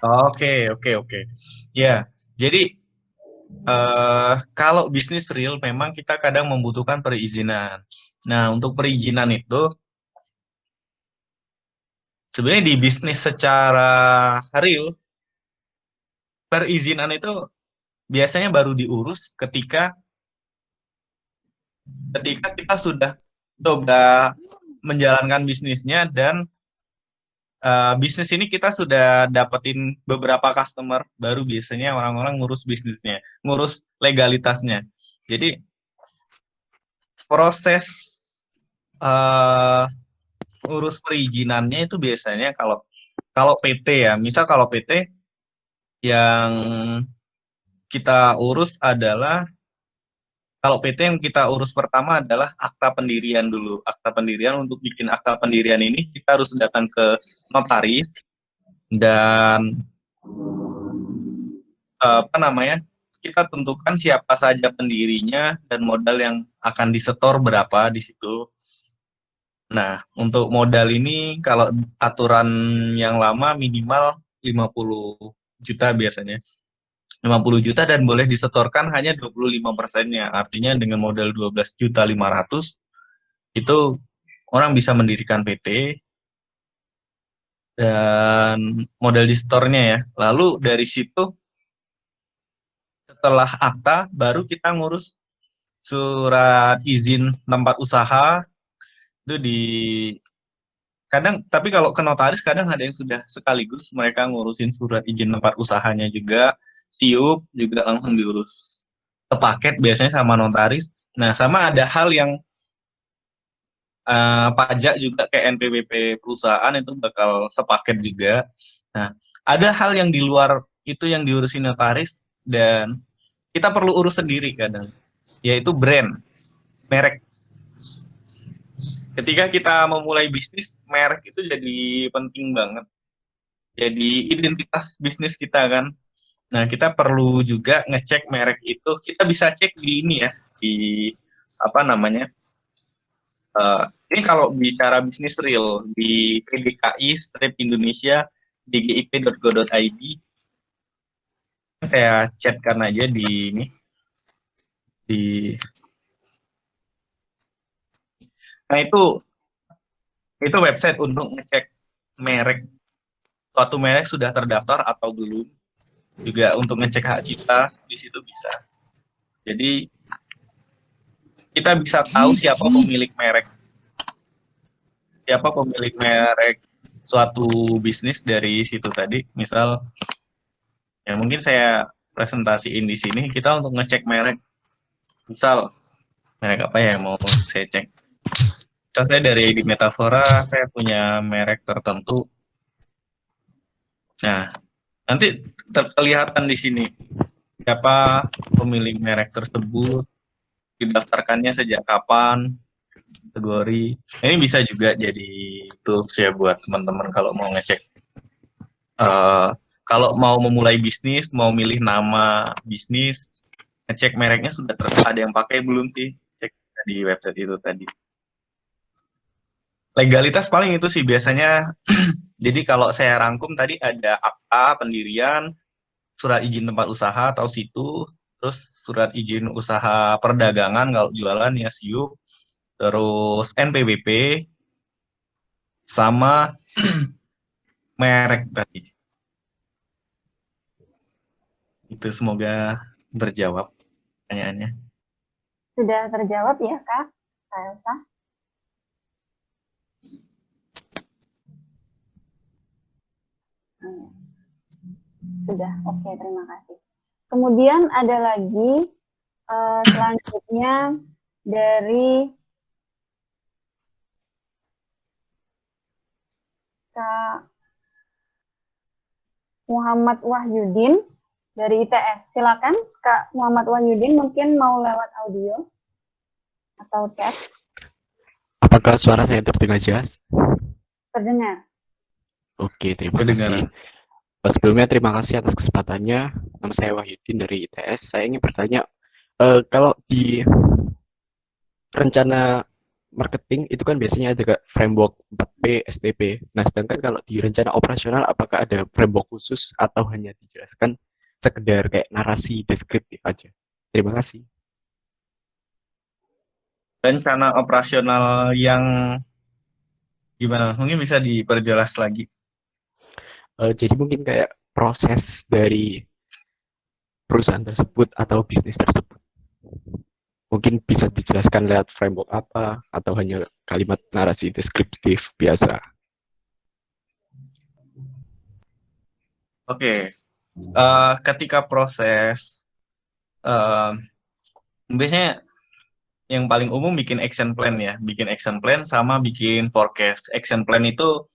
Oke. Ya, jadi kalau bisnis real memang kita kadang membutuhkan perizinan. Nah, untuk perizinan itu sebenarnya di bisnis secara real, perizinan itu biasanya baru diurus ketika kita sudah coba menjalankan bisnisnya dan bisnis ini kita sudah dapetin beberapa customer, baru biasanya orang-orang ngurus bisnisnya, ngurus legalitasnya. Jadi proses urus perizinannya itu biasanya kalau PT ya, misal kalau PT yang kita urus adalah, kalau PT yang kita urus pertama adalah akta pendirian dulu. Akta pendirian, untuk bikin akta pendirian ini kita harus datang ke notaris dan kita tentukan siapa saja pendirinya dan modal yang akan disetor berapa di situ. Nah, untuk modal ini kalau aturan yang lama minimal 50 juta biasanya. 50 juta dan boleh disetorkan hanya 25%-nya. Artinya dengan modal 12.500.000 itu orang bisa mendirikan PT dan modal disetornya ya. Lalu dari situ setelah akta baru kita ngurus surat izin tempat usaha. Itu tapi kalau ke notaris kadang ada yang sudah sekaligus mereka ngurusin surat izin tempat usahanya juga, SIUP juga langsung diurus sepaket biasanya sama notaris. Nah, sama ada hal yang pajak juga kayak NPWP perusahaan itu bakal sepaket juga. Nah, ada hal yang di luar itu yang diurusin notaris dan kita perlu urus sendiri kadang, yaitu brand, merek. Ketika kita memulai bisnis, merek itu jadi penting banget. jadi identitas bisnis kita kan. Nah, kita perlu juga ngecek merek itu. Kita bisa cek di ini ya, di apa namanya? Ini kalau bicara bisnis real di PDKI Strip Indonesia dgip.go.id, saya chatkan aja di ini di. Nah, itu website untuk ngecek merek, suatu merek sudah terdaftar atau belum. Juga untuk ngecek hak cipta di situ bisa. Jadi kita bisa tahu siapa pemilik merek suatu bisnis dari situ tadi. Misal ya mungkin saya presentasiin di sini, kita untuk ngecek merek. Misal merek apa ya yang mau saya cek? Misal saya dari di Metafora, saya punya merek tertentu. Nah, nanti kelihatan di sini siapa pemilik merek tersebut, didaftarkannya sejak kapan, kategori. Ini bisa juga jadi tools ya buat teman-teman kalau mau ngecek. Kalau mau memulai bisnis, mau milih nama bisnis, ngecek mereknya sudah ada yang pakai belum sih? Cek di website itu tadi. Legalitas paling itu sih biasanya. Jadi kalau saya rangkum tadi ada akta pendirian, surat izin tempat usaha atau situ, terus surat izin usaha perdagangan kalau jualan ya SIUP, terus NPWP, sama merek tadi. Itu semoga terjawab pertanyaannya. Sudah terjawab ya, Kak Elsa? Sudah, oke, terima kasih. Kemudian ada lagi selanjutnya dari Kak Muhammad Wahyudin dari ITS. Silakan Kak Muhammad Wahyudin, mungkin mau lewat audio atau chat. Apakah suara saya terdengar jelas? Terdengar. Oke, terima kasih. Sebelumnya terima kasih atas kesempatannya. Nama saya Wahyudin dari ITS. Saya ingin bertanya, kalau di rencana marketing itu kan biasanya ada framework 4P, STP. Nah, sedangkan kalau di rencana operasional apakah ada framework khusus atau hanya dijelaskan sekedar kayak narasi deskriptif aja? Terima kasih. Rencana operasional yang gimana? Mungkin bisa diperjelas lagi. Jadi mungkin kayak proses dari perusahaan tersebut atau bisnis tersebut. Mungkin bisa dijelaskan lewat framework apa, atau hanya kalimat narasi deskriptif biasa. Oke. Ketika proses, biasanya yang paling umum bikin action plan ya. Bikin action plan sama bikin forecast. Action plan itu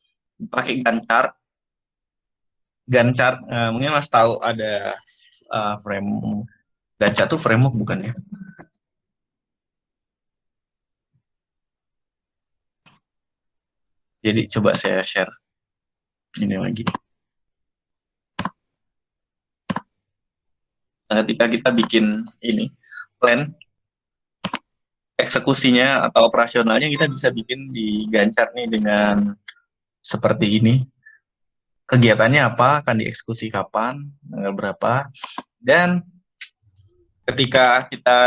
pakai Gantt chart. Mungkin Mas tahu ada frame Gantt chart itu framework bukan ya? Jadi coba saya share ini lagi. Nah, ketika kita bikin ini plan, eksekusinya atau operasionalnya kita bisa bikin di Gantt chart nih dengan seperti ini. Kegiatannya apa, akan dieksekusi kapan, tanggal berapa, dan ketika kita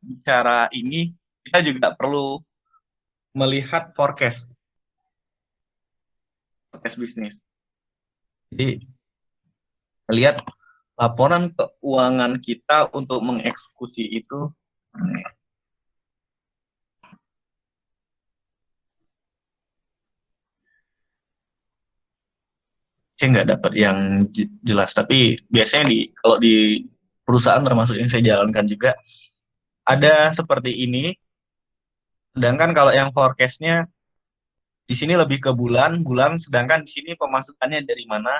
bicara ini, kita juga perlu melihat forecast bisnis. Jadi, lihat laporan keuangan kita untuk mengeksekusi itu. Saya nggak dapat yang jelas, tapi biasanya kalau di perusahaan termasuk yang saya jalankan juga ada seperti ini. Sedangkan kalau yang forecast-nya di sini lebih ke bulan, sedangkan di sini pemasukannya dari mana.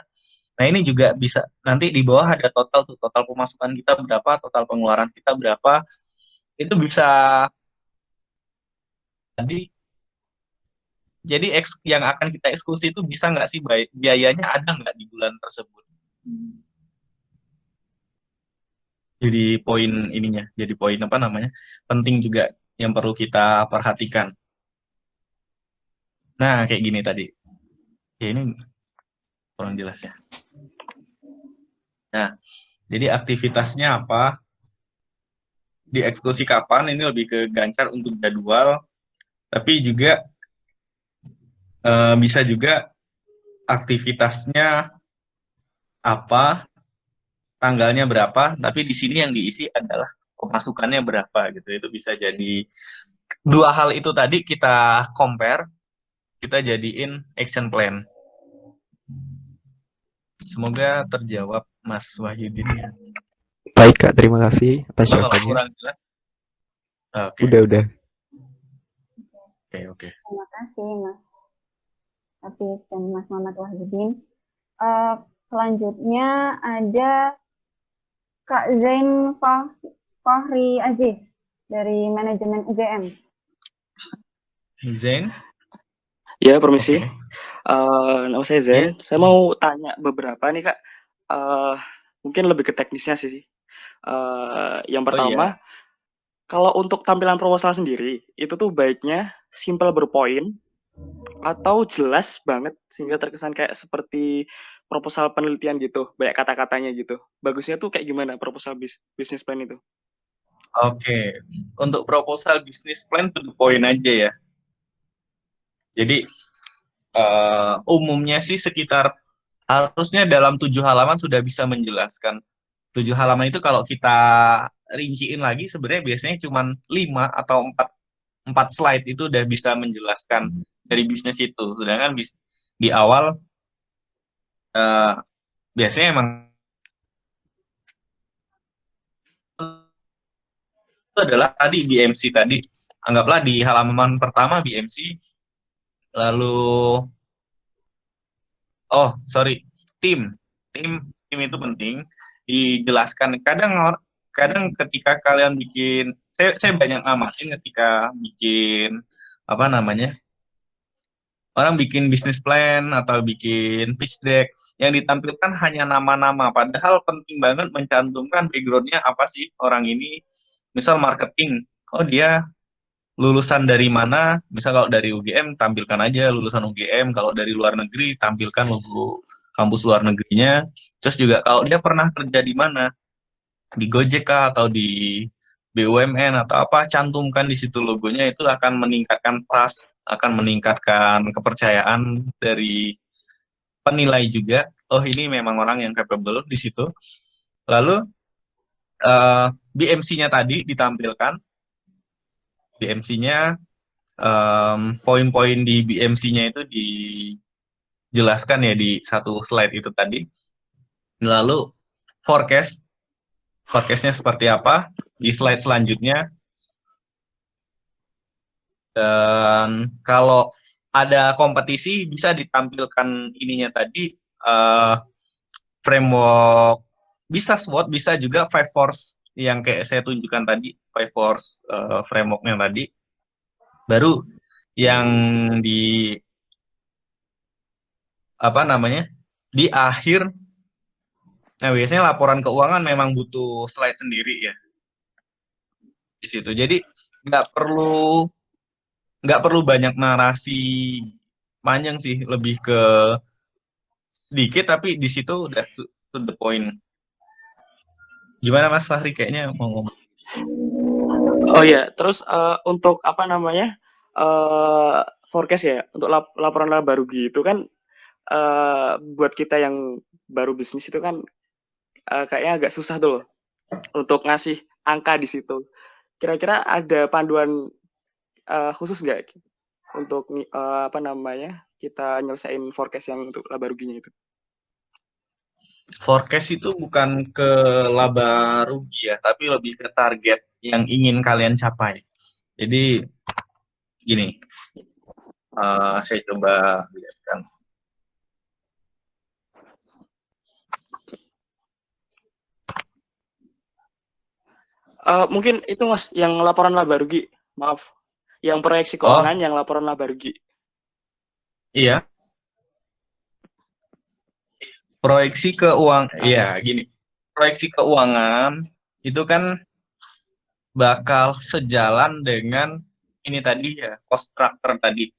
Nah, ini juga bisa nanti di bawah ada total pemasukan kita berapa, total pengeluaran kita berapa. Itu bisa tadi Jadi yang akan kita eksekusi itu bisa nggak sih biayanya ada nggak di bulan tersebut? Jadi poin ininya, jadi poin apa namanya, penting juga yang perlu kita perhatikan. Nah, kayak gini tadi. Ya ini kurang jelas ya. Nah, jadi aktivitasnya apa? Dieksekusi kapan? Ini lebih ke Gancar untuk jadwal. Tapi juga bisa juga aktivitasnya apa, tanggalnya berapa, tapi di sini yang diisi adalah pemasukannya berapa gitu. Itu bisa jadi dua hal itu tadi kita compare, kita jadiin action plan. Semoga terjawab Mas Wahyudin ya. Baik Kak, terima kasih atas Kalau jawabannya. kurang jelas, oke. Udah. Oke. Terima kasih Mas Hafiz dan Mas Muhammad Wahyudin. Selanjutnya ada Kak Zain Fahri Aziz dari manajemen UGM. Zain? Ya, permisi. Oke. Nama saya Zen. Saya mau tanya beberapa nih Kak. Mungkin lebih ke teknisnya sih. Yang pertama, kalau untuk tampilan proposal sendiri, itu tuh baiknya simple berpoin atau jelas banget sehingga terkesan kayak seperti proposal penelitian gitu, banyak kata-katanya gitu. Bagusnya tuh kayak gimana proposal bisnis plan itu? Oke. Untuk proposal bisnis plan to the point aja ya. Jadi umumnya sih sekitar harusnya dalam 7 halaman sudah bisa menjelaskan. 7 halaman itu kalau kita rinciin lagi sebenarnya biasanya cuma 5 atau 4 slide itu udah bisa menjelaskan dari bisnis itu. Sedangkan di awal biasanya emang itu adalah tadi BMC tadi. Anggaplah di halaman pertama BMC, lalu tim itu penting dijelaskan. Kadang ketika kalian bikin, saya banyak ngamatin ketika bikin apa namanya, orang bikin bisnis plan atau bikin pitch deck yang ditampilkan hanya nama-nama, padahal penting banget mencantumkan backgroundnya apa sih orang ini. Misal marketing, oh dia lulusan dari mana, misal kalau dari UGM tampilkan aja lulusan UGM, kalau dari luar negeri tampilkan logo kampus luar negerinya. Terus juga kalau dia pernah kerja di mana, di Gojek kah, atau di BUMN atau apa, cantumkan di situ logonya. Itu akan meningkatkan trust, akan meningkatkan kepercayaan dari penilai juga. Oh ini memang orang yang capable di situ. Lalu BMC-nya tadi ditampilkan. BMC-nya poin-poin di BMC-nya itu dijelaskan ya di satu slide itu tadi. Lalu forecast-nya seperti apa di slide selanjutnya. Dan kalau ada kompetisi bisa ditampilkan ininya tadi, framework, bisa SWOT, bisa juga 5 force yang kayak saya tunjukkan tadi, 5 force frameworknya tadi. Baru yang di apa namanya, di akhir, nah biasanya laporan keuangan memang butuh slide sendiri ya di situ. Jadi nggak perlu banyak narasi panjang sih, lebih ke sedikit tapi di situ udah to the point. Gimana Mas Fahri, kayaknya mau ngomong? Oh ya, terus untuk apa namanya, forecast ya, untuk laporan laba rugi itu kan buat kita yang baru bisnis itu kan kayaknya agak susah tuh loh untuk ngasih angka di situ. Kira-kira ada panduan khusus nggak untuk apa namanya, kita nyelesain forecast yang untuk laba ruginya itu? Forecast itu bukan ke laba rugi ya, tapi lebih ke target yang ingin kalian capai. Jadi gini, saya coba lihatkan. Mungkin itu Mas, yang laporan laba rugi, maaf. Yang proyeksi keuangan, yang laporan laba rugi. Iya, proyeksi keuangan, iya gini, proyeksi keuangan itu kan bakal sejalan dengan ini tadi ya, cost structure tadi.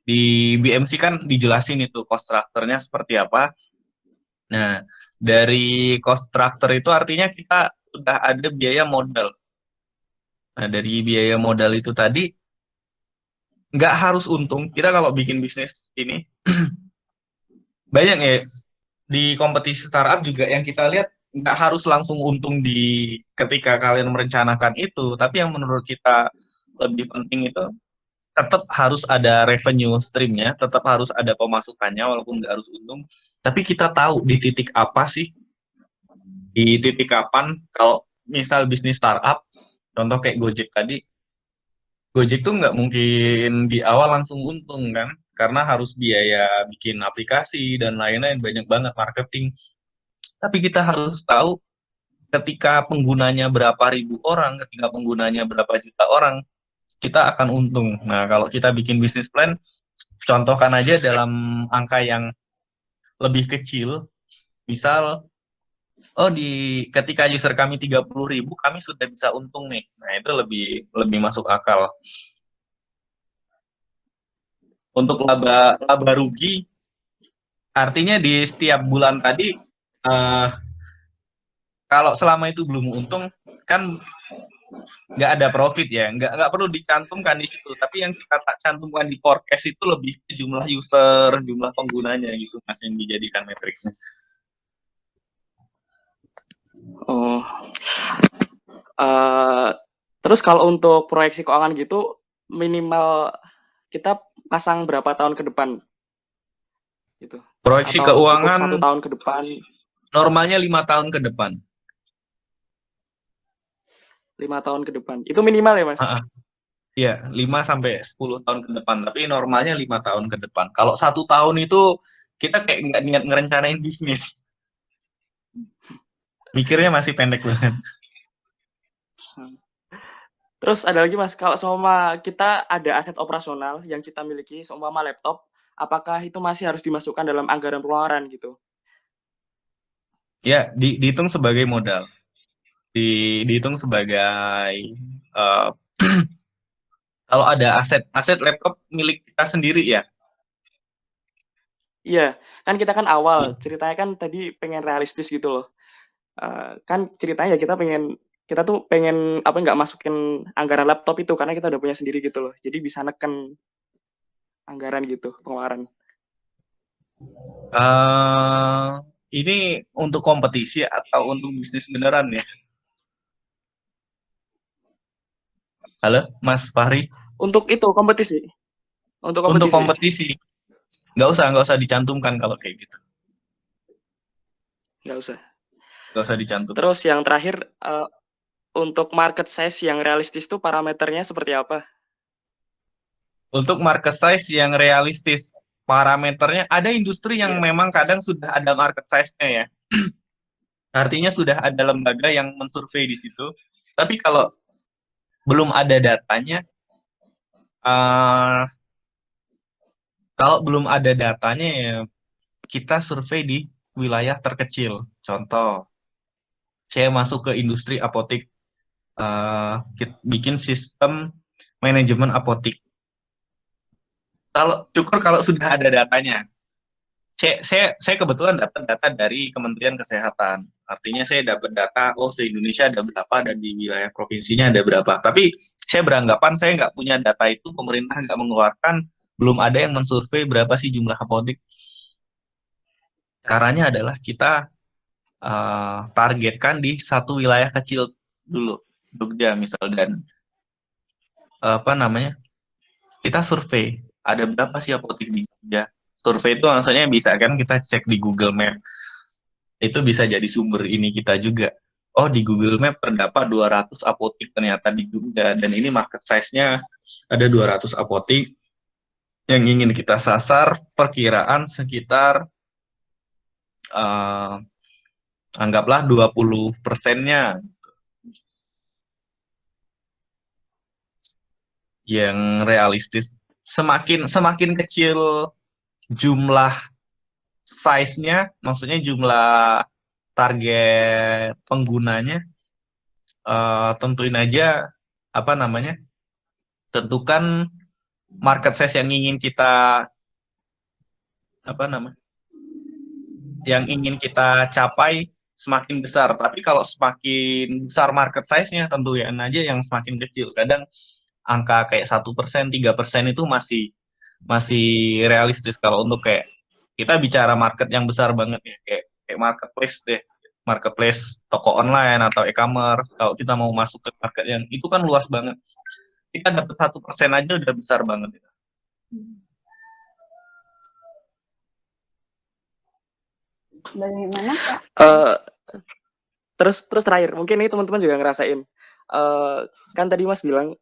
Di BMC kan dijelasin itu cost structure-nya seperti apa. Nah, dari cost structure itu artinya kita sudah ada biaya modal. Nah, dari biaya modal itu tadi nggak harus untung. Kita kalau bikin bisnis ini banyak ya di kompetisi startup juga yang kita lihat nggak harus langsung untung di ketika kalian merencanakan itu, tapi yang menurut kita lebih penting itu tetap harus ada revenue streamnya, tetap harus ada pemasukannya walaupun nggak harus untung. Tapi kita tahu di titik apa sih, di titik kapan kalau misal bisnis startup, contoh kayak Gojek tadi, Gojek tuh nggak mungkin di awal langsung untung kan, karena harus biaya bikin aplikasi dan lain-lain, banyak banget marketing. Tapi kita harus tahu ketika penggunanya berapa ribu orang, ketika penggunanya berapa juta orang, kita akan untung. Nah, kalau kita bikin bisnis plan, contohkan aja dalam angka yang lebih kecil, misal, oh ketika user kami 30.000, kami sudah bisa untung nih. Nah, itu lebih lebih masuk akal. Untuk laba rugi, artinya di setiap bulan tadi, eh, kalau selama itu belum untung, kan nggak ada profit ya, nggak perlu dicantumkan di situ. Tapi yang kita tak cantumkan di forecast itu lebih ke jumlah user, jumlah penggunanya gitu mas yang dijadikan metriknya. Oh, terus kalau untuk proyeksi keuangan gitu, minimal kita pasang berapa tahun ke depan? Gitu. Proyeksi Atau cukup keuangan 1 tahun ke depan? normalnya 5 tahun ke depan. 5 tahun ke depan. Itu minimal ya, Mas? Iya, 5 sampai 10 tahun ke depan, tapi normalnya 5 tahun ke depan. Kalau 1 tahun itu kita kayak nggak niat ngerencanain bisnis. Mikirnya masih pendek banget. Terus ada lagi Mas, kalau seumpama kita ada aset operasional yang kita miliki, seumpama laptop, apakah itu masih harus dimasukkan dalam anggaran pengeluaran gitu? Ya, dihitung sebagai modal. Dihitung sebagai kalau ada aset laptop milik kita sendiri ya. Iya, kan kita kan awal ceritanya kan tadi pengen realistis gitu loh. Kan ceritanya ya kita tuh pengen apa nggak masukin anggaran laptop itu karena kita udah punya sendiri gitu loh. Jadi bisa neken anggaran gitu pengeluaran. Ini untuk kompetisi atau untuk bisnis beneran ya? Halo, Mas Fahri? Untuk itu kompetisi. Untuk Untuk kompetisi. kompetisi, nggak usah dicantumkan kalau kayak gitu. Nggak usah. Nggak usah dicantum. Terus yang terakhir untuk market size yang realistis tuh parameternya seperti apa? Untuk market size yang realistis, parameternya ada industri yang Iya. memang kadang sudah ada market size-nya ya. Artinya sudah ada lembaga yang mensurvei di situ. Tapi kalau belum ada datanya, kalau belum ada datanya ya kita survei di wilayah terkecil. Contoh, saya masuk ke industri apotik, bikin sistem manajemen apotik. Kalau sudah ada datanya, saya kebetulan dapat data dari Kementerian Kesehatan. Artinya saya dapat data, oh se-Indonesia ada berapa dan di wilayah provinsinya ada berapa. Tapi saya beranggapan saya nggak punya data itu, pemerintah nggak mengeluarkan, belum ada yang mensurvei berapa sih jumlah apotik. Caranya adalah kita targetkan di satu wilayah kecil dulu, Jogja misal, dan apa namanya, kita survei ada berapa sih apotik di Jogja. Survei itu maksudnya bisa kan kita cek di Google Map, itu bisa jadi sumber ini kita juga. Oh, di Google Map terdapat 200 apotik ternyata di Jogja, dan ini market size-nya ada 200 apotik yang ingin kita sasar, perkiraan sekitar anggaplah 20%-nya yang realistis. Semakin kecil jumlah size-nya, maksudnya jumlah target penggunanya, tentuin aja apa namanya, tentukan market size yang ingin kita apa namanya, yang ingin kita capai semakin besar. Tapi kalau semakin besar market size-nya, tentuin aja yang semakin kecil. Kadang angka kayak 1%, 3% itu masih realistis. Kalau untuk kayak kita bicara market yang besar banget ya, kayak marketplace deh, marketplace toko online atau e-commerce. Kalau kita mau masuk ke market yang itu kan luas banget, kita dapat 1% aja udah besar banget. Bagaimana Kak? Eh, terus terakhir, mungkin ini teman-teman juga ngerasain. Kan tadi Mas bilang,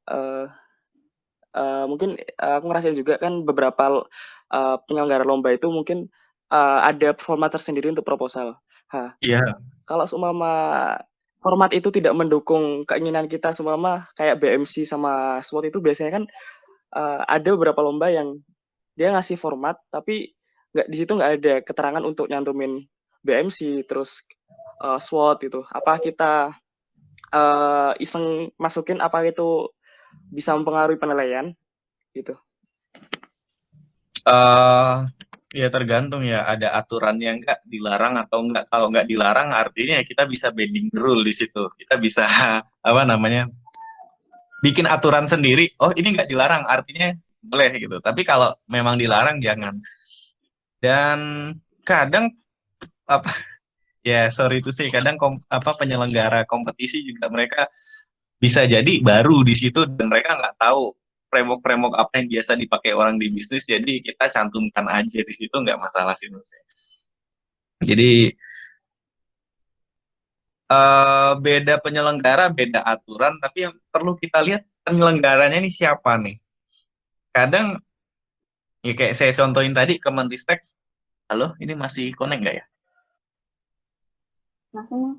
mungkin aku ngerasain juga kan beberapa penyelenggara lomba itu mungkin ada format tersendiri untuk proposal. Iya. Kalau seumpama format itu tidak mendukung keinginan kita, seumpama kayak BMC sama SWOT itu biasanya kan ada beberapa lomba yang dia ngasih format tapi di situ nggak ada keterangan untuk nyantumin BMC terus SWOT itu. Apa kita iseng masukin, apa itu bisa mempengaruhi penilaian gitu? Ya tergantung ya, ada aturan yang nggak dilarang atau nggak. Kalau nggak dilarang artinya kita bisa bending the rule di situ. Kita bisa apa namanya, bikin aturan sendiri. Oh ini nggak dilarang artinya boleh gitu. Tapi kalau memang dilarang jangan. Dan kadang apa ya sorry itu sih, kadang penyelenggara kompetisi juga mereka bisa jadi baru di situ dan mereka nggak tahu framework apa yang biasa dipakai orang di bisnis, jadi kita cantumkan aja di situ, nggak masalah sih menurut saya. Jadi beda penyelenggara, beda aturan, tapi yang perlu kita lihat penyelenggaranya ini siapa nih. Kadang ya kayak saya contohin tadi Kemenristek. Halo, ini masih connect nggak ya?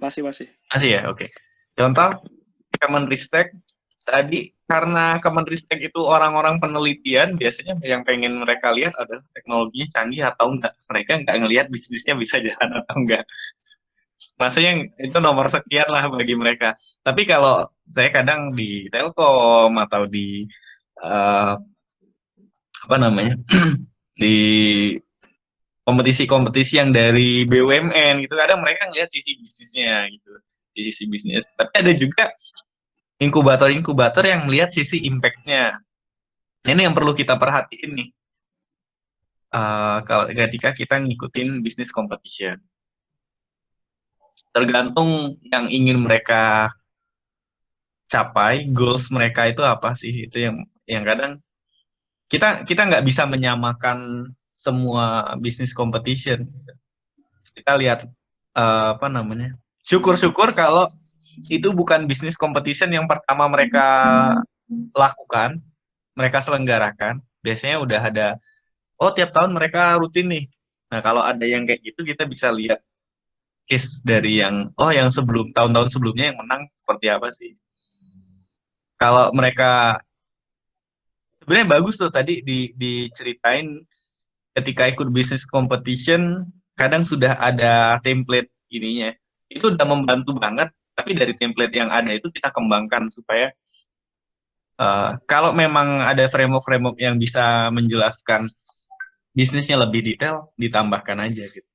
Masih ya, oke. Contoh Kemenristek tadi, karena Kemenristek itu orang-orang penelitian, biasanya yang pengen mereka lihat adalah teknologinya canggih atau enggak. Mereka nggak ngelihat bisnisnya bisa jalan atau enggak. Maksudnya itu nomor sekian lah bagi mereka. Tapi kalau saya kadang di Telkom atau di apa namanya di kompetisi-kompetisi yang dari BUMN gitu, kadang mereka ngelihat sisi bisnisnya gitu, sisi bisnis. Tapi ada juga inkubator-inkubator yang melihat sisi impact-nya. Ini yang perlu kita perhatiin nih. Kalau ketika kita ngikutin bisnis competition, tergantung yang ingin mereka capai, goals mereka itu apa sih? Itu yang kadang kita nggak bisa menyamakan semua bisnis competition. Kita lihat apa namanya? Syukur-syukur kalau itu bukan bisnis competition yang pertama mereka lakukan, mereka selenggarakan. Biasanya udah ada, oh tiap tahun mereka rutin nih. Nah kalau ada yang kayak gitu, kita bisa lihat case dari yang sebelum tahun-tahun sebelumnya yang menang seperti apa sih. Kalau mereka sebenarnya bagus tuh tadi diceritain ketika ikut bisnis competition, kadang sudah ada template ininya. Itu udah membantu banget, tapi dari template yang ada itu kita kembangkan supaya kalau memang ada framework-framework yang bisa menjelaskan bisnisnya lebih detail, ditambahkan aja gitu.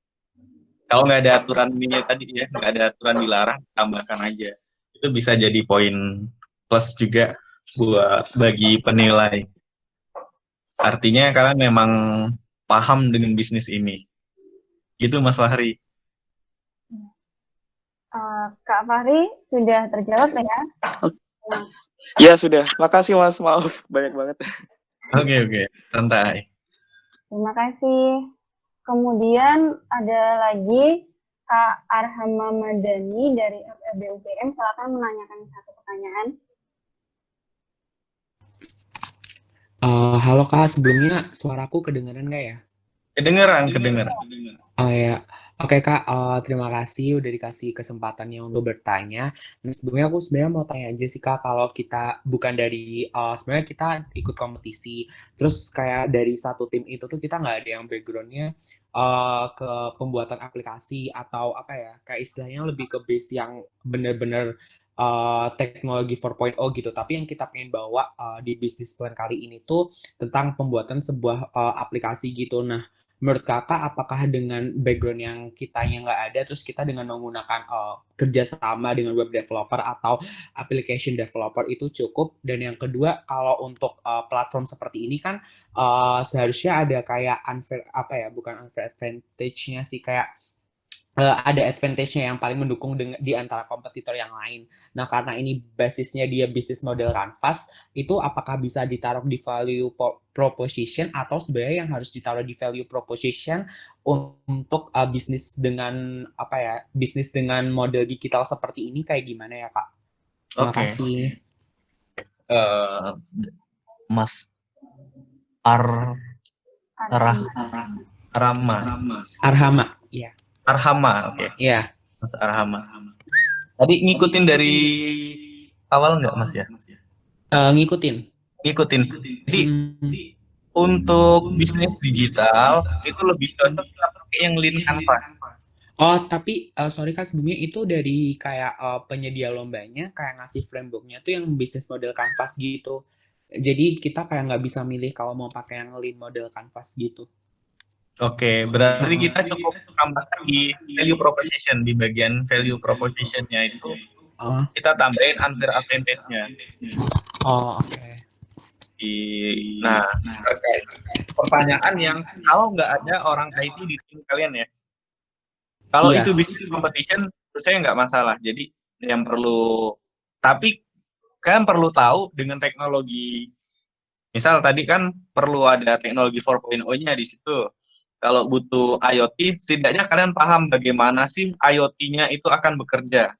Kalau nggak ada aturan ini tadi ya, nggak ada aturan dilarang, tambahkan aja. Itu bisa jadi poin plus juga bagi penilai. Artinya kalian memang paham dengan bisnis ini. Gitu Mas Fahri. Kak Fahri sudah terjawab ya? Ya sudah, makasih Mas, maaf banyak banget. Oke, santai. Terima kasih. Kemudian ada lagi Kak Arhama Madani dari FEB UGM, silakan menanyakan satu pertanyaan. Halo Kak, sebelumnya suaraku kedengeran nggak ya? Kedengeran. Oh ya, Oke Kak, terima kasih udah dikasih kesempatannya untuk bertanya. Nah sebelumnya aku sebenarnya mau tanya aja sih Kak, kalau kita bukan dari, sebenarnya kita ikut kompetisi, terus kayak dari satu tim itu tuh kita nggak ada yang backgroundnya ke pembuatan aplikasi atau apa ya, kayak istilahnya lebih ke base yang bener-bener teknologi 4.0 gitu. Tapi yang kita pengen bawa di bisnis plan kali ini tuh tentang pembuatan sebuah aplikasi gitu. Nah menurut kakak apakah dengan background yang kitanya nggak ada terus kita dengan menggunakan kerjasama dengan web developer atau application developer itu cukup, dan yang kedua kalau untuk platform seperti ini kan seharusnya ada kayak unfair apa ya, bukan unfair advantage-nya sih, kayak ada advantage-nya yang paling mendukung di antara kompetitor yang lain. Nah, karena ini basisnya dia bisnis model Canvas, itu apakah bisa ditaruh di value proposition atau sebenarnya yang harus ditaruh di value proposition untuk bisnis dengan apa ya, bisnis dengan model digital seperti ini kayak gimana ya, Kak? Terima Oke. kasih. Eh, Mas Ar Rah Rama Arhama, iya. Arhama, oke. Iya. Mas Arhama. Tadi ngikutin dari awal nggak Mas ya? Ngikutin. Ngikutin. Jadi Hmm. untuk bisnis digital itu lebih cocok kita pakai yang Lean Canvas. Oh, tapi sorry Kak, sebelumnya itu dari kayak penyedia lombanya kayak ngasih frameworknya tuh yang bisnis model Canvas gitu. Jadi kita kayak nggak bisa milih kalau mau pakai yang lean model Canvas gitu. Oke, berarti Heeh. kita cukup tambahkan di value proposition, di bagian value proposition-nya itu Oh, kita tambahin unfair advantage-nya. oh oke. Nah, terkait pertanyaan yang kalau nggak ada orang IT di tim kalian ya, kalau Iya. itu bisnis competition, menurut saya nggak masalah. Jadi yang perlu, tapi kalian perlu tahu dengan teknologi. Misal tadi kan perlu ada teknologi 4.0-nya di situ. Kalau butuh IoT, setidaknya kalian paham bagaimana sih IoT-nya itu akan bekerja.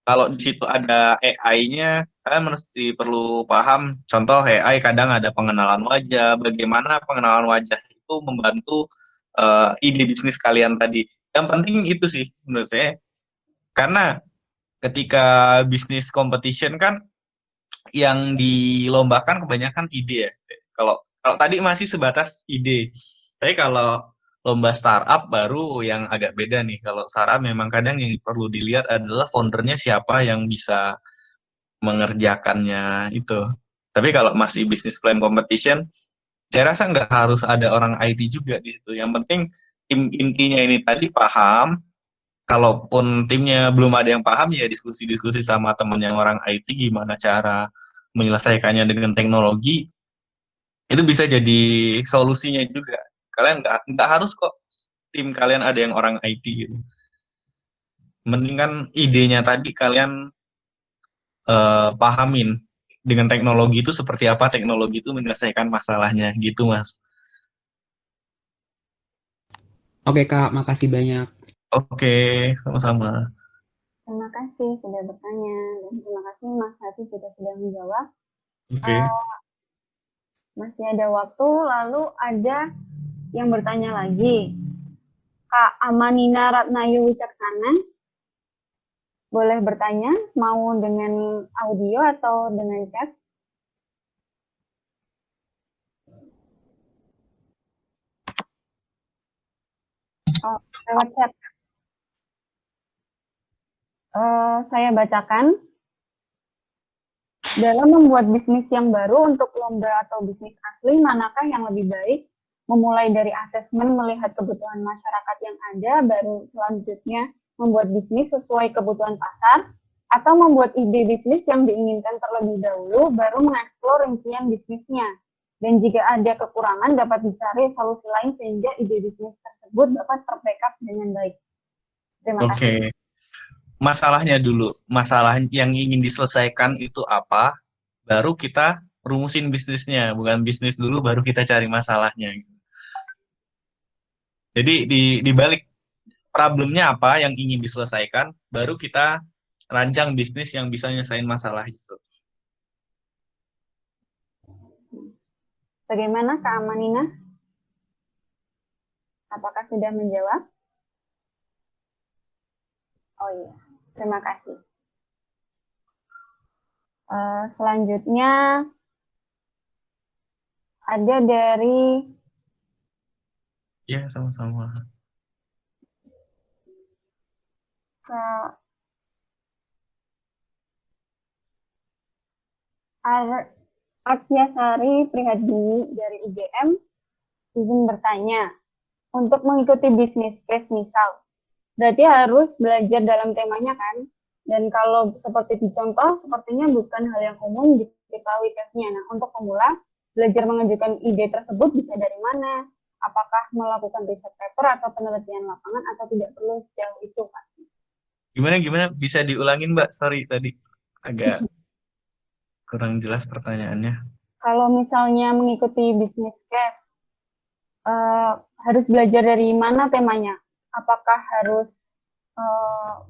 Kalau di situ ada AI-nya, kalian mesti perlu paham. Contoh AI kadang ada pengenalan wajah, bagaimana pengenalan wajah itu membantu ide bisnis kalian tadi. Yang penting itu sih menurut saya. Karena ketika bisnis competition kan yang dilombakan kebanyakan ide ya. Kalau kalau tadi masih sebatas ide. Tapi kalau lomba startup baru yang agak beda nih. Kalau startup memang kadang yang perlu dilihat adalah foundernya siapa yang bisa mengerjakannya itu. Tapi kalau masih business plan competition, saya rasa nggak harus ada orang IT juga di situ. Yang penting tim intinya ini tadi paham. Kalaupun timnya belum ada yang paham, ya diskusi-diskusi sama temen yang orang IT gimana cara menyelesaikannya dengan teknologi, itu bisa jadi solusinya juga. Kalian nggak harus kok tim kalian ada yang orang IT gitu. Mending kan idenya tadi kalian pahamin dengan teknologi itu seperti apa teknologi itu menyelesaikan masalahnya gitu Mas. Oke Kak, makasih banyak. Oke, sama-sama. Terima kasih sudah bertanya dan terima kasih Mas Hati juga sudah menjawab. Oke. Masih ada waktu, lalu ada yang bertanya lagi. Kak Amanina Ratnayu Wicaksana, boleh bertanya, mau dengan audio atau dengan chat? Oh, lewat chat. Saya bacakan. Dalam membuat bisnis yang baru untuk lomba atau bisnis asli, manakah yang lebih baik? Memulai dari asesmen melihat kebutuhan masyarakat yang ada, baru selanjutnya membuat bisnis sesuai kebutuhan pasar, atau membuat ide bisnis yang diinginkan terlebih dahulu, baru mengeksplor rincian bisnisnya. Dan jika ada kekurangan, dapat dicari solusi lain sehingga ide bisnis tersebut dapat terbackup dengan baik. Terima kasih. Oke. Masalahnya dulu, masalah yang ingin diselesaikan itu apa, baru kita rumusin bisnisnya, bukan bisnis dulu baru kita cari masalahnya. Jadi di balik problemnya apa yang ingin diselesaikan, baru kita rancang bisnis yang bisa nyelesain masalah itu. Bagaimana Kak Amanina? Apakah sudah menjawab? Oh iya, terima kasih. Selanjutnya ada dari Ya, sama-sama. Kak Artyasari Prihadi dari UGM izin bertanya, untuk mengikuti bisnis case misal, berarti harus belajar dalam temanya kan? Dan kalau seperti di contoh, sepertinya bukan hal yang umum diketahui case-nya. Nah, untuk pemula, belajar mengajukan ide tersebut bisa dari mana? Apakah melakukan riset paper atau penelitian lapangan atau tidak perlu sejauh itu, Pak? Gimana? Bisa diulangin, Mbak? Sorry, tadi agak kurang jelas pertanyaannya. Kalau misalnya mengikuti bisnis case, harus belajar dari mana temanya? Apakah harus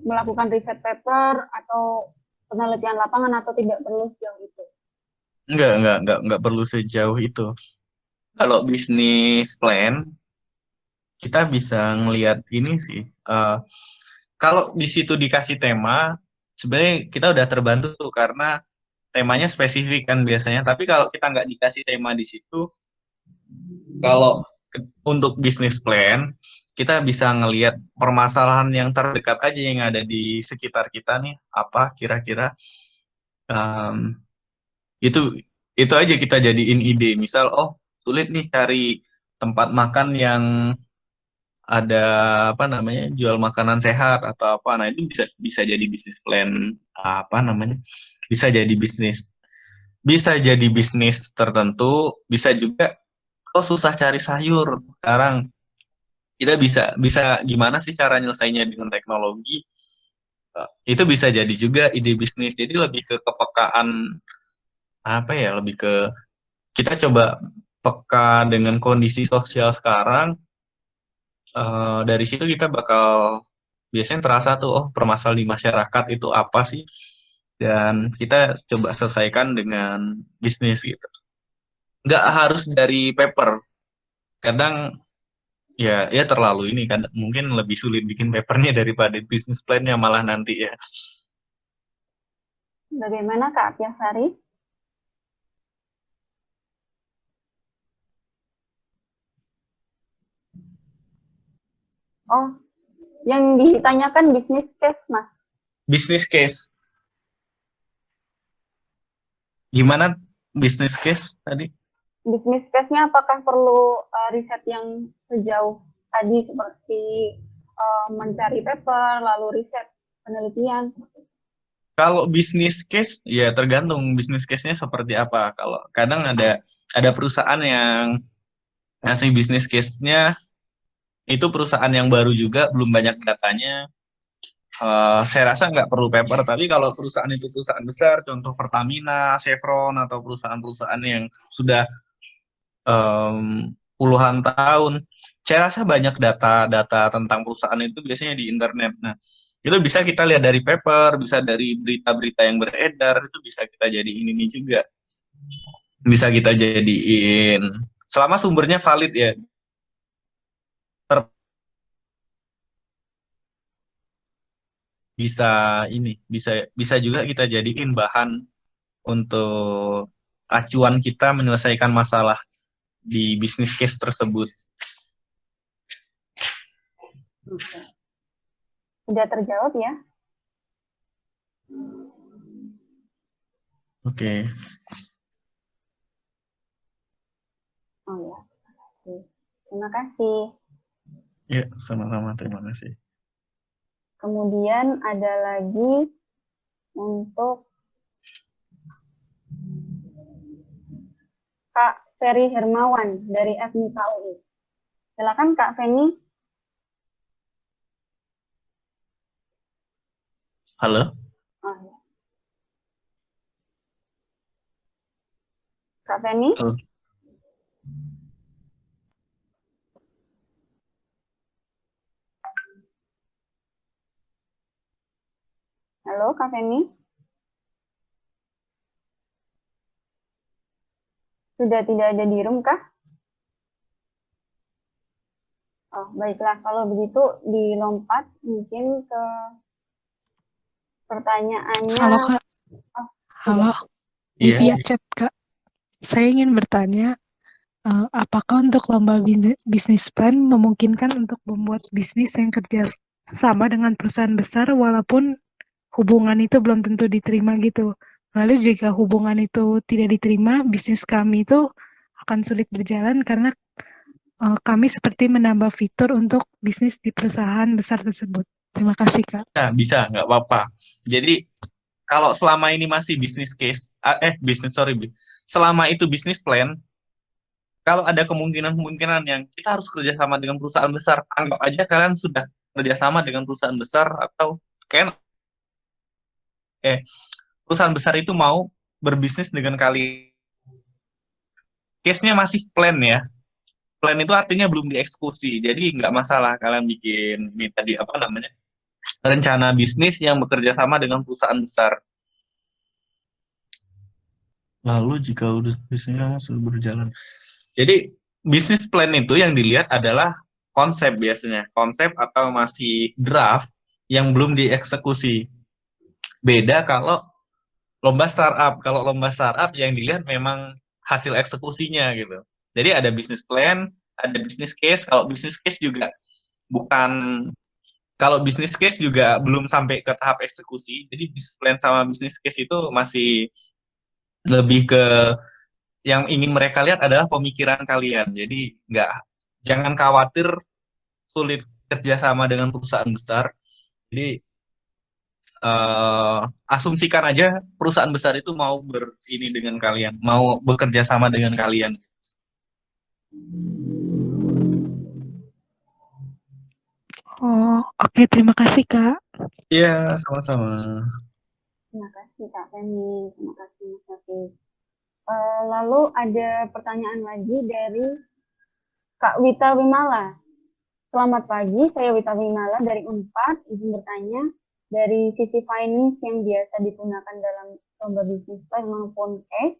melakukan riset paper atau penelitian lapangan atau tidak perlu sejauh itu? Enggak perlu sejauh itu. Kalau bisnis plan, kita bisa ngelihat ini sih. Kalau di situ dikasih tema, sebenarnya kita udah terbantu tuh karena temanya spesifik kan biasanya. Tapi kalau kita nggak dikasih tema di situ, kalau untuk bisnis plan, kita bisa ngelihat permasalahan yang terdekat aja yang ada di sekitar kita nih, apa kira-kira em, itu itu aja kita jadiin ide. Misal, oh sulit nih cari tempat makan yang ada apa namanya jual makanan sehat atau apa, nah itu bisa jadi bisnis plan, apa namanya, bisa jadi bisnis tertentu. Bisa juga, oh susah cari sayur sekarang, kita bisa bisa gimana sih cara nyelesainnya dengan teknologi. Itu bisa jadi juga ide bisnis. Jadi lebih ke kepekaan, apa ya, lebih ke kita coba peka dengan kondisi sosial sekarang. Dari situ kita bakal biasanya terasa tuh, oh permasalahan di masyarakat itu apa sih, dan kita coba selesaikan dengan bisnis gitu. Nggak harus dari paper, kadang ya terlalu ini kan, mungkin lebih sulit bikin papernya daripada bisnis plan-nya malah nanti ya. Bagaimana Kak Artyasari? Oh, yang ditanyakan bisnis case, Mas. Bisnis case, gimana bisnis case tadi? Bisnis case-nya apakah perlu riset yang sejauh tadi seperti mencari paper, lalu riset penelitian? Kalau bisnis case ya tergantung bisnis case-nya seperti apa. Kalau kadang ada perusahaan yang ngasih bisnis case-nya, itu perusahaan yang baru juga, belum banyak datanya. Saya rasa nggak perlu paper, tapi kalau perusahaan itu perusahaan besar, contoh Pertamina, Chevron, atau perusahaan-perusahaan yang sudah puluhan tahun, saya rasa banyak data-data tentang perusahaan itu biasanya di internet. Nah, itu bisa kita lihat dari paper, bisa dari berita-berita yang beredar, itu bisa kita jadiin ini juga. Bisa kita jadiin, selama sumbernya valid ya. Bisa bisa juga kita jadiin bahan untuk acuan kita menyelesaikan masalah di bisnis case tersebut. Sudah terjawab ya? Oke. Oh ya, terima kasih. Ya, sama-sama, terima kasih. Kemudian ada lagi untuk Kak Ferry Hermawan dari FMIPA UI. Silakan Kak Feni. Halo? Oh, ya. Kak Feni? Halo. Halo Kak Feni? Sudah tidak ada di room kah? Oh, baiklah. Kalau begitu dilompat mungkin ke pertanyaannya. Halo Kak, Oh, halo. sudah. Di Iya. via chat Kak, saya ingin bertanya, apakah untuk lomba bisnis plan memungkinkan untuk membuat bisnis yang kerja sama dengan perusahaan besar walaupun hubungan itu belum tentu diterima gitu. Lalu jika hubungan itu tidak diterima, bisnis kami itu akan sulit berjalan karena kami seperti menambah fitur untuk bisnis di perusahaan besar tersebut. Terima kasih Kak. Nah, bisa, nggak apa-apa. Jadi, kalau selama ini masih bisnis case, selama itu bisnis plan, kalau ada kemungkinan-kemungkinan yang kita harus kerjasama dengan perusahaan besar, anggap aja kalian sudah kerjasama dengan perusahaan besar atau kan perusahaan besar itu mau berbisnis dengan kalian. Case-nya masih plan ya. Plan itu artinya belum dieksekusi, jadi nggak masalah kalian bikin tadi apa namanya rencana bisnis yang bekerja sama dengan perusahaan besar. Lalu jika udah bisnisnya sudah berjalan, jadi bisnis plan itu yang dilihat adalah konsep biasanya, konsep atau masih draft yang belum dieksekusi. Beda kalau lomba startup. Kalau lomba startup yang dilihat memang hasil eksekusinya gitu. Jadi ada bisnis plan, ada bisnis case. Kalau bisnis case juga bukan, kalau bisnis case juga belum sampai ke tahap eksekusi. Jadi bisnis plan sama bisnis case itu masih lebih ke yang ingin mereka lihat adalah pemikiran kalian. Jadi jangan khawatir sulit kerjasama dengan perusahaan besar. Jadi asumsikan aja perusahaan besar itu mau ini dengan kalian, mau bekerja sama dengan kalian. Oh, oke, terima kasih Kak. Iya, sama-sama. Terima kasih Kak Femi, terima kasih Mas Hafiz. Lalu ada pertanyaan lagi dari Kak Wita Wimala. Selamat pagi, saya Wita Wimala dari Unpad. Izin bertanya, dari sisi finance yang biasa digunakan dalam lomba bisnis plan maupun case,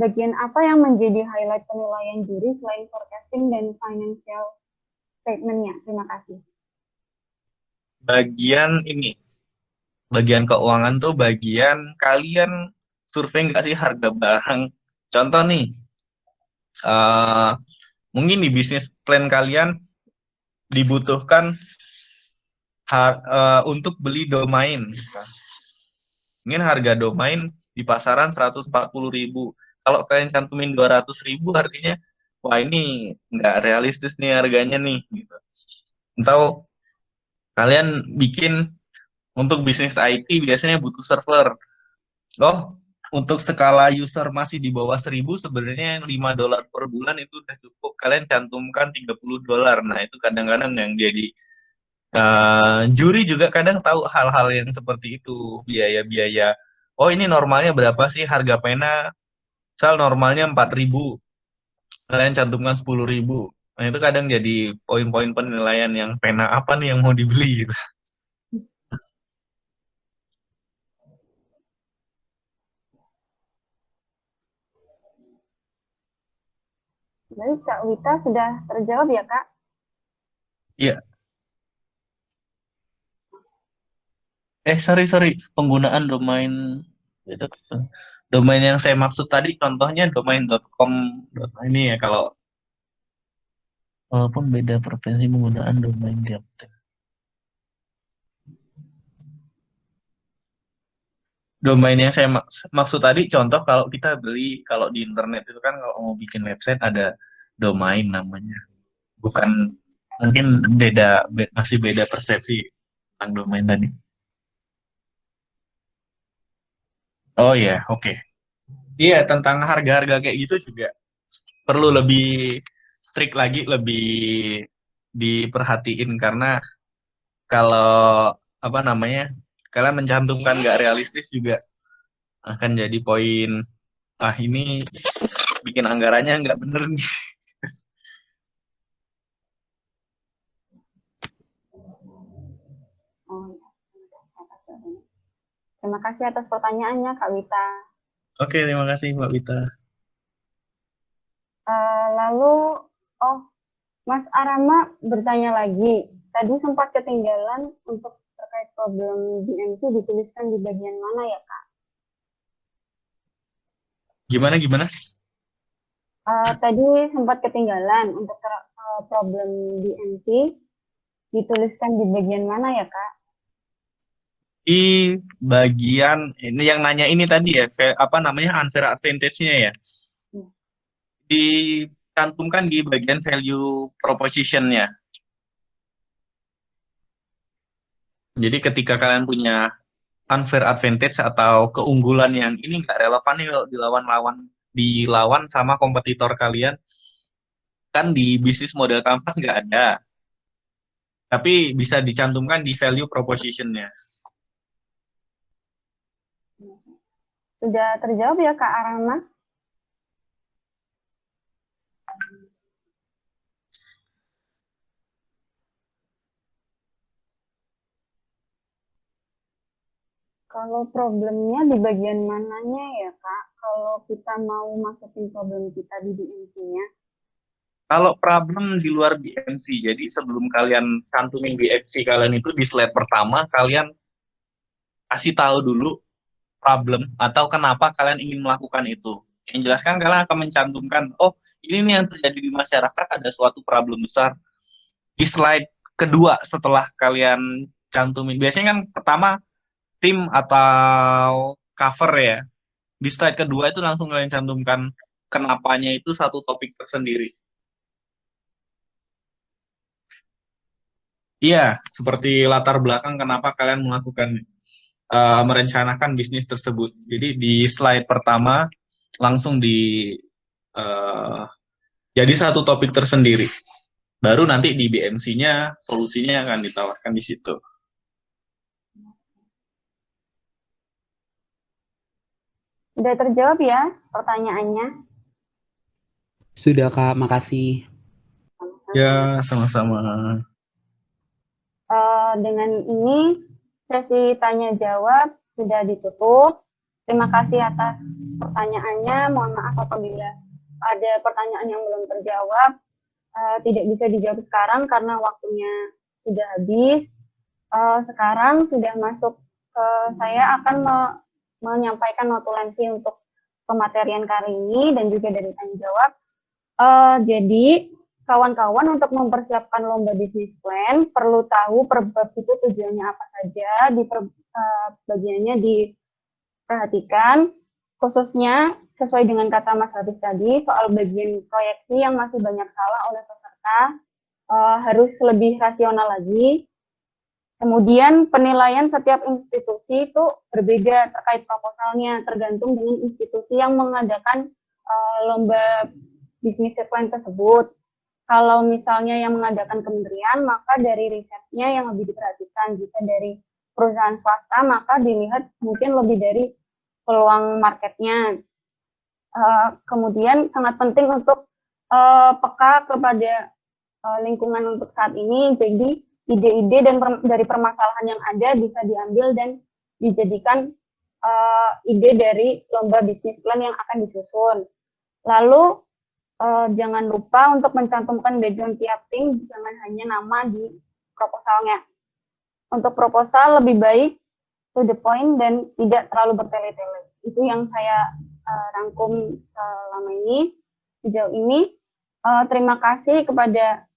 bagian apa yang menjadi highlight penilaian juri selain forecasting dan financial statement-nya? Terima kasih. Bagian keuangan tuh bagian kalian survei nggak sih harga barang. Contoh nih, mungkin di bisnis plan kalian dibutuhkan untuk beli domain. Mungkin harga domain di pasaran 140.000. Kalau kalian cantumin 200.000 artinya, wah ini nggak realistis nih harganya nih. Gitu. Atau kalian bikin untuk bisnis IT biasanya butuh server. Oh, untuk skala user masih di bawah 1.000 sebenarnya $5 per bulan itu udah cukup. Kalian cantumkan $30. Nah, itu kadang-kadang yang jadi juri juga kadang tahu hal-hal yang seperti itu, biaya-biaya. Oh, ini normalnya berapa sih harga pena? Misal normalnya 4.000, kalian cantumkan 10.000. Nah, itu kadang jadi poin-poin penilaian yang pena apa nih yang mau dibeli gitu. Baik, Kak Wita sudah terjawab ya, Kak? Iya. Sorry. Penggunaan domain yang saya maksud tadi contohnya domain.com ini ya, kalau walaupun beda provinsi penggunaan domain tiap. Domain yang saya maksud tadi contoh kalau kita beli, kalau di internet itu kan kalau mau bikin website ada domain namanya. Bukan, mungkin masih beda persepsi tentang domain tadi. Oh ya, oke. Iya, tentang harga-harga kayak gitu juga perlu lebih strict lagi, lebih diperhatiin karena kalau apa namanya, kalian mencantumkan nggak realistis juga akan jadi poin, ini bikin anggarannya nggak bener nih. Oh, ya. Terima kasih atas pertanyaannya, Kak Wita. Oke, terima kasih Mbak Wita. Lalu, Mas Arama bertanya lagi, tadi sempat ketinggalan untuk terkait problem BMC dituliskan di bagian mana ya Kak? Gimana? Tadi sempat ketinggalan untuk problem BMC dituliskan di bagian mana ya Kak? Di bagian ini yang nanya ini tadi ya, apa namanya, unfair advantage-nya ya. Dicantumkan di bagian value proposition-nya. Jadi ketika kalian punya unfair advantage atau keunggulan yang ini nggak relevan nih kalau dilawan sama kompetitor kalian, kan di bisnis model kanvas nggak ada, tapi bisa dicantumkan di value proposition-nya. Sudah terjawab ya Kak Arama? Kalau problemnya di bagian mananya ya Kak? Kalau kita mau masukin problem kita di BMC-nya? Kalau problem di luar BMC, jadi sebelum kalian cantumin BMC kalian itu di slide pertama, kalian kasih tahu dulu problem atau kenapa kalian ingin melakukan itu. Yang jelaskan kalian akan mencantumkan, oh ini nih yang terjadi di masyarakat, ada suatu problem besar. Di slide kedua setelah kalian cantumin, biasanya kan pertama tim atau cover ya. Di slide kedua itu langsung kalian cantumkan kenapanya itu satu topik tersendiri. Iya, seperti latar belakang kenapa kalian melakukan merencanakan bisnis tersebut. Jadi di slide pertama langsung jadi satu topik tersendiri. Baru nanti di BMC-nya solusinya akan ditawarkan di situ. Sudah terjawab ya pertanyaannya? Sudah Kak, makasih. Ya, sama-sama. Dengan ini sesi tanya jawab sudah ditutup. Terima kasih atas pertanyaannya. Mohon maaf apabila ada pertanyaan yang belum terjawab. Tidak bisa dijawab sekarang karena waktunya sudah habis. Sekarang sudah masuk saya akan menyampaikan notulensi untuk pematerian kali ini dan juga dari tanya jawab. Jadi kawan-kawan untuk mempersiapkan lomba bisnis plan perlu tahu per bab itu tujuannya apa saja, bagiannya diperhatikan, khususnya sesuai dengan kata Mas Hafiz tadi soal bagian proyeksi yang masih banyak salah oleh peserta, harus lebih rasional lagi. Kemudian penilaian setiap institusi itu berbeda terkait proposalnya, tergantung dengan institusi yang mengadakan lomba bisnis plan tersebut. Kalau misalnya yang mengadakan kementerian, maka dari risetnya yang lebih diperhatikan. Jika dari perusahaan swasta, maka dilihat mungkin lebih dari peluang marketnya. Kemudian sangat penting untuk peka kepada lingkungan untuk saat ini. Jadi ide-ide dan dari permasalahan yang ada bisa diambil dan dijadikan ide dari lomba bisnis plan yang akan disusun. Lalu jangan lupa untuk mencantumkan background tiap tim, jangan hanya nama di proposalnya. Untuk proposal lebih baik to the point dan tidak terlalu bertele-tele. Itu yang saya rangkum selama ini, sejauh ini. Terima kasih kepada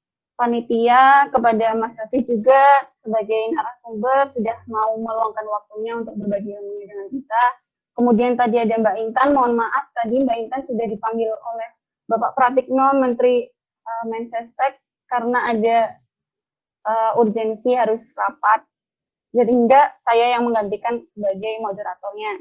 panitia, kepada Mas Hafiz juga sebagai narasumber sudah mau meluangkan waktunya untuk berbagi ilmu dengan kita. Kemudian tadi ada Mbak Intan, mohon maaf tadi Mbak Intan sudah dipanggil oleh Bapak Pratikno, Menteri Mensesnek, karena ada urgensi harus rapat, sehingga saya yang menggantikan sebagai moderatornya.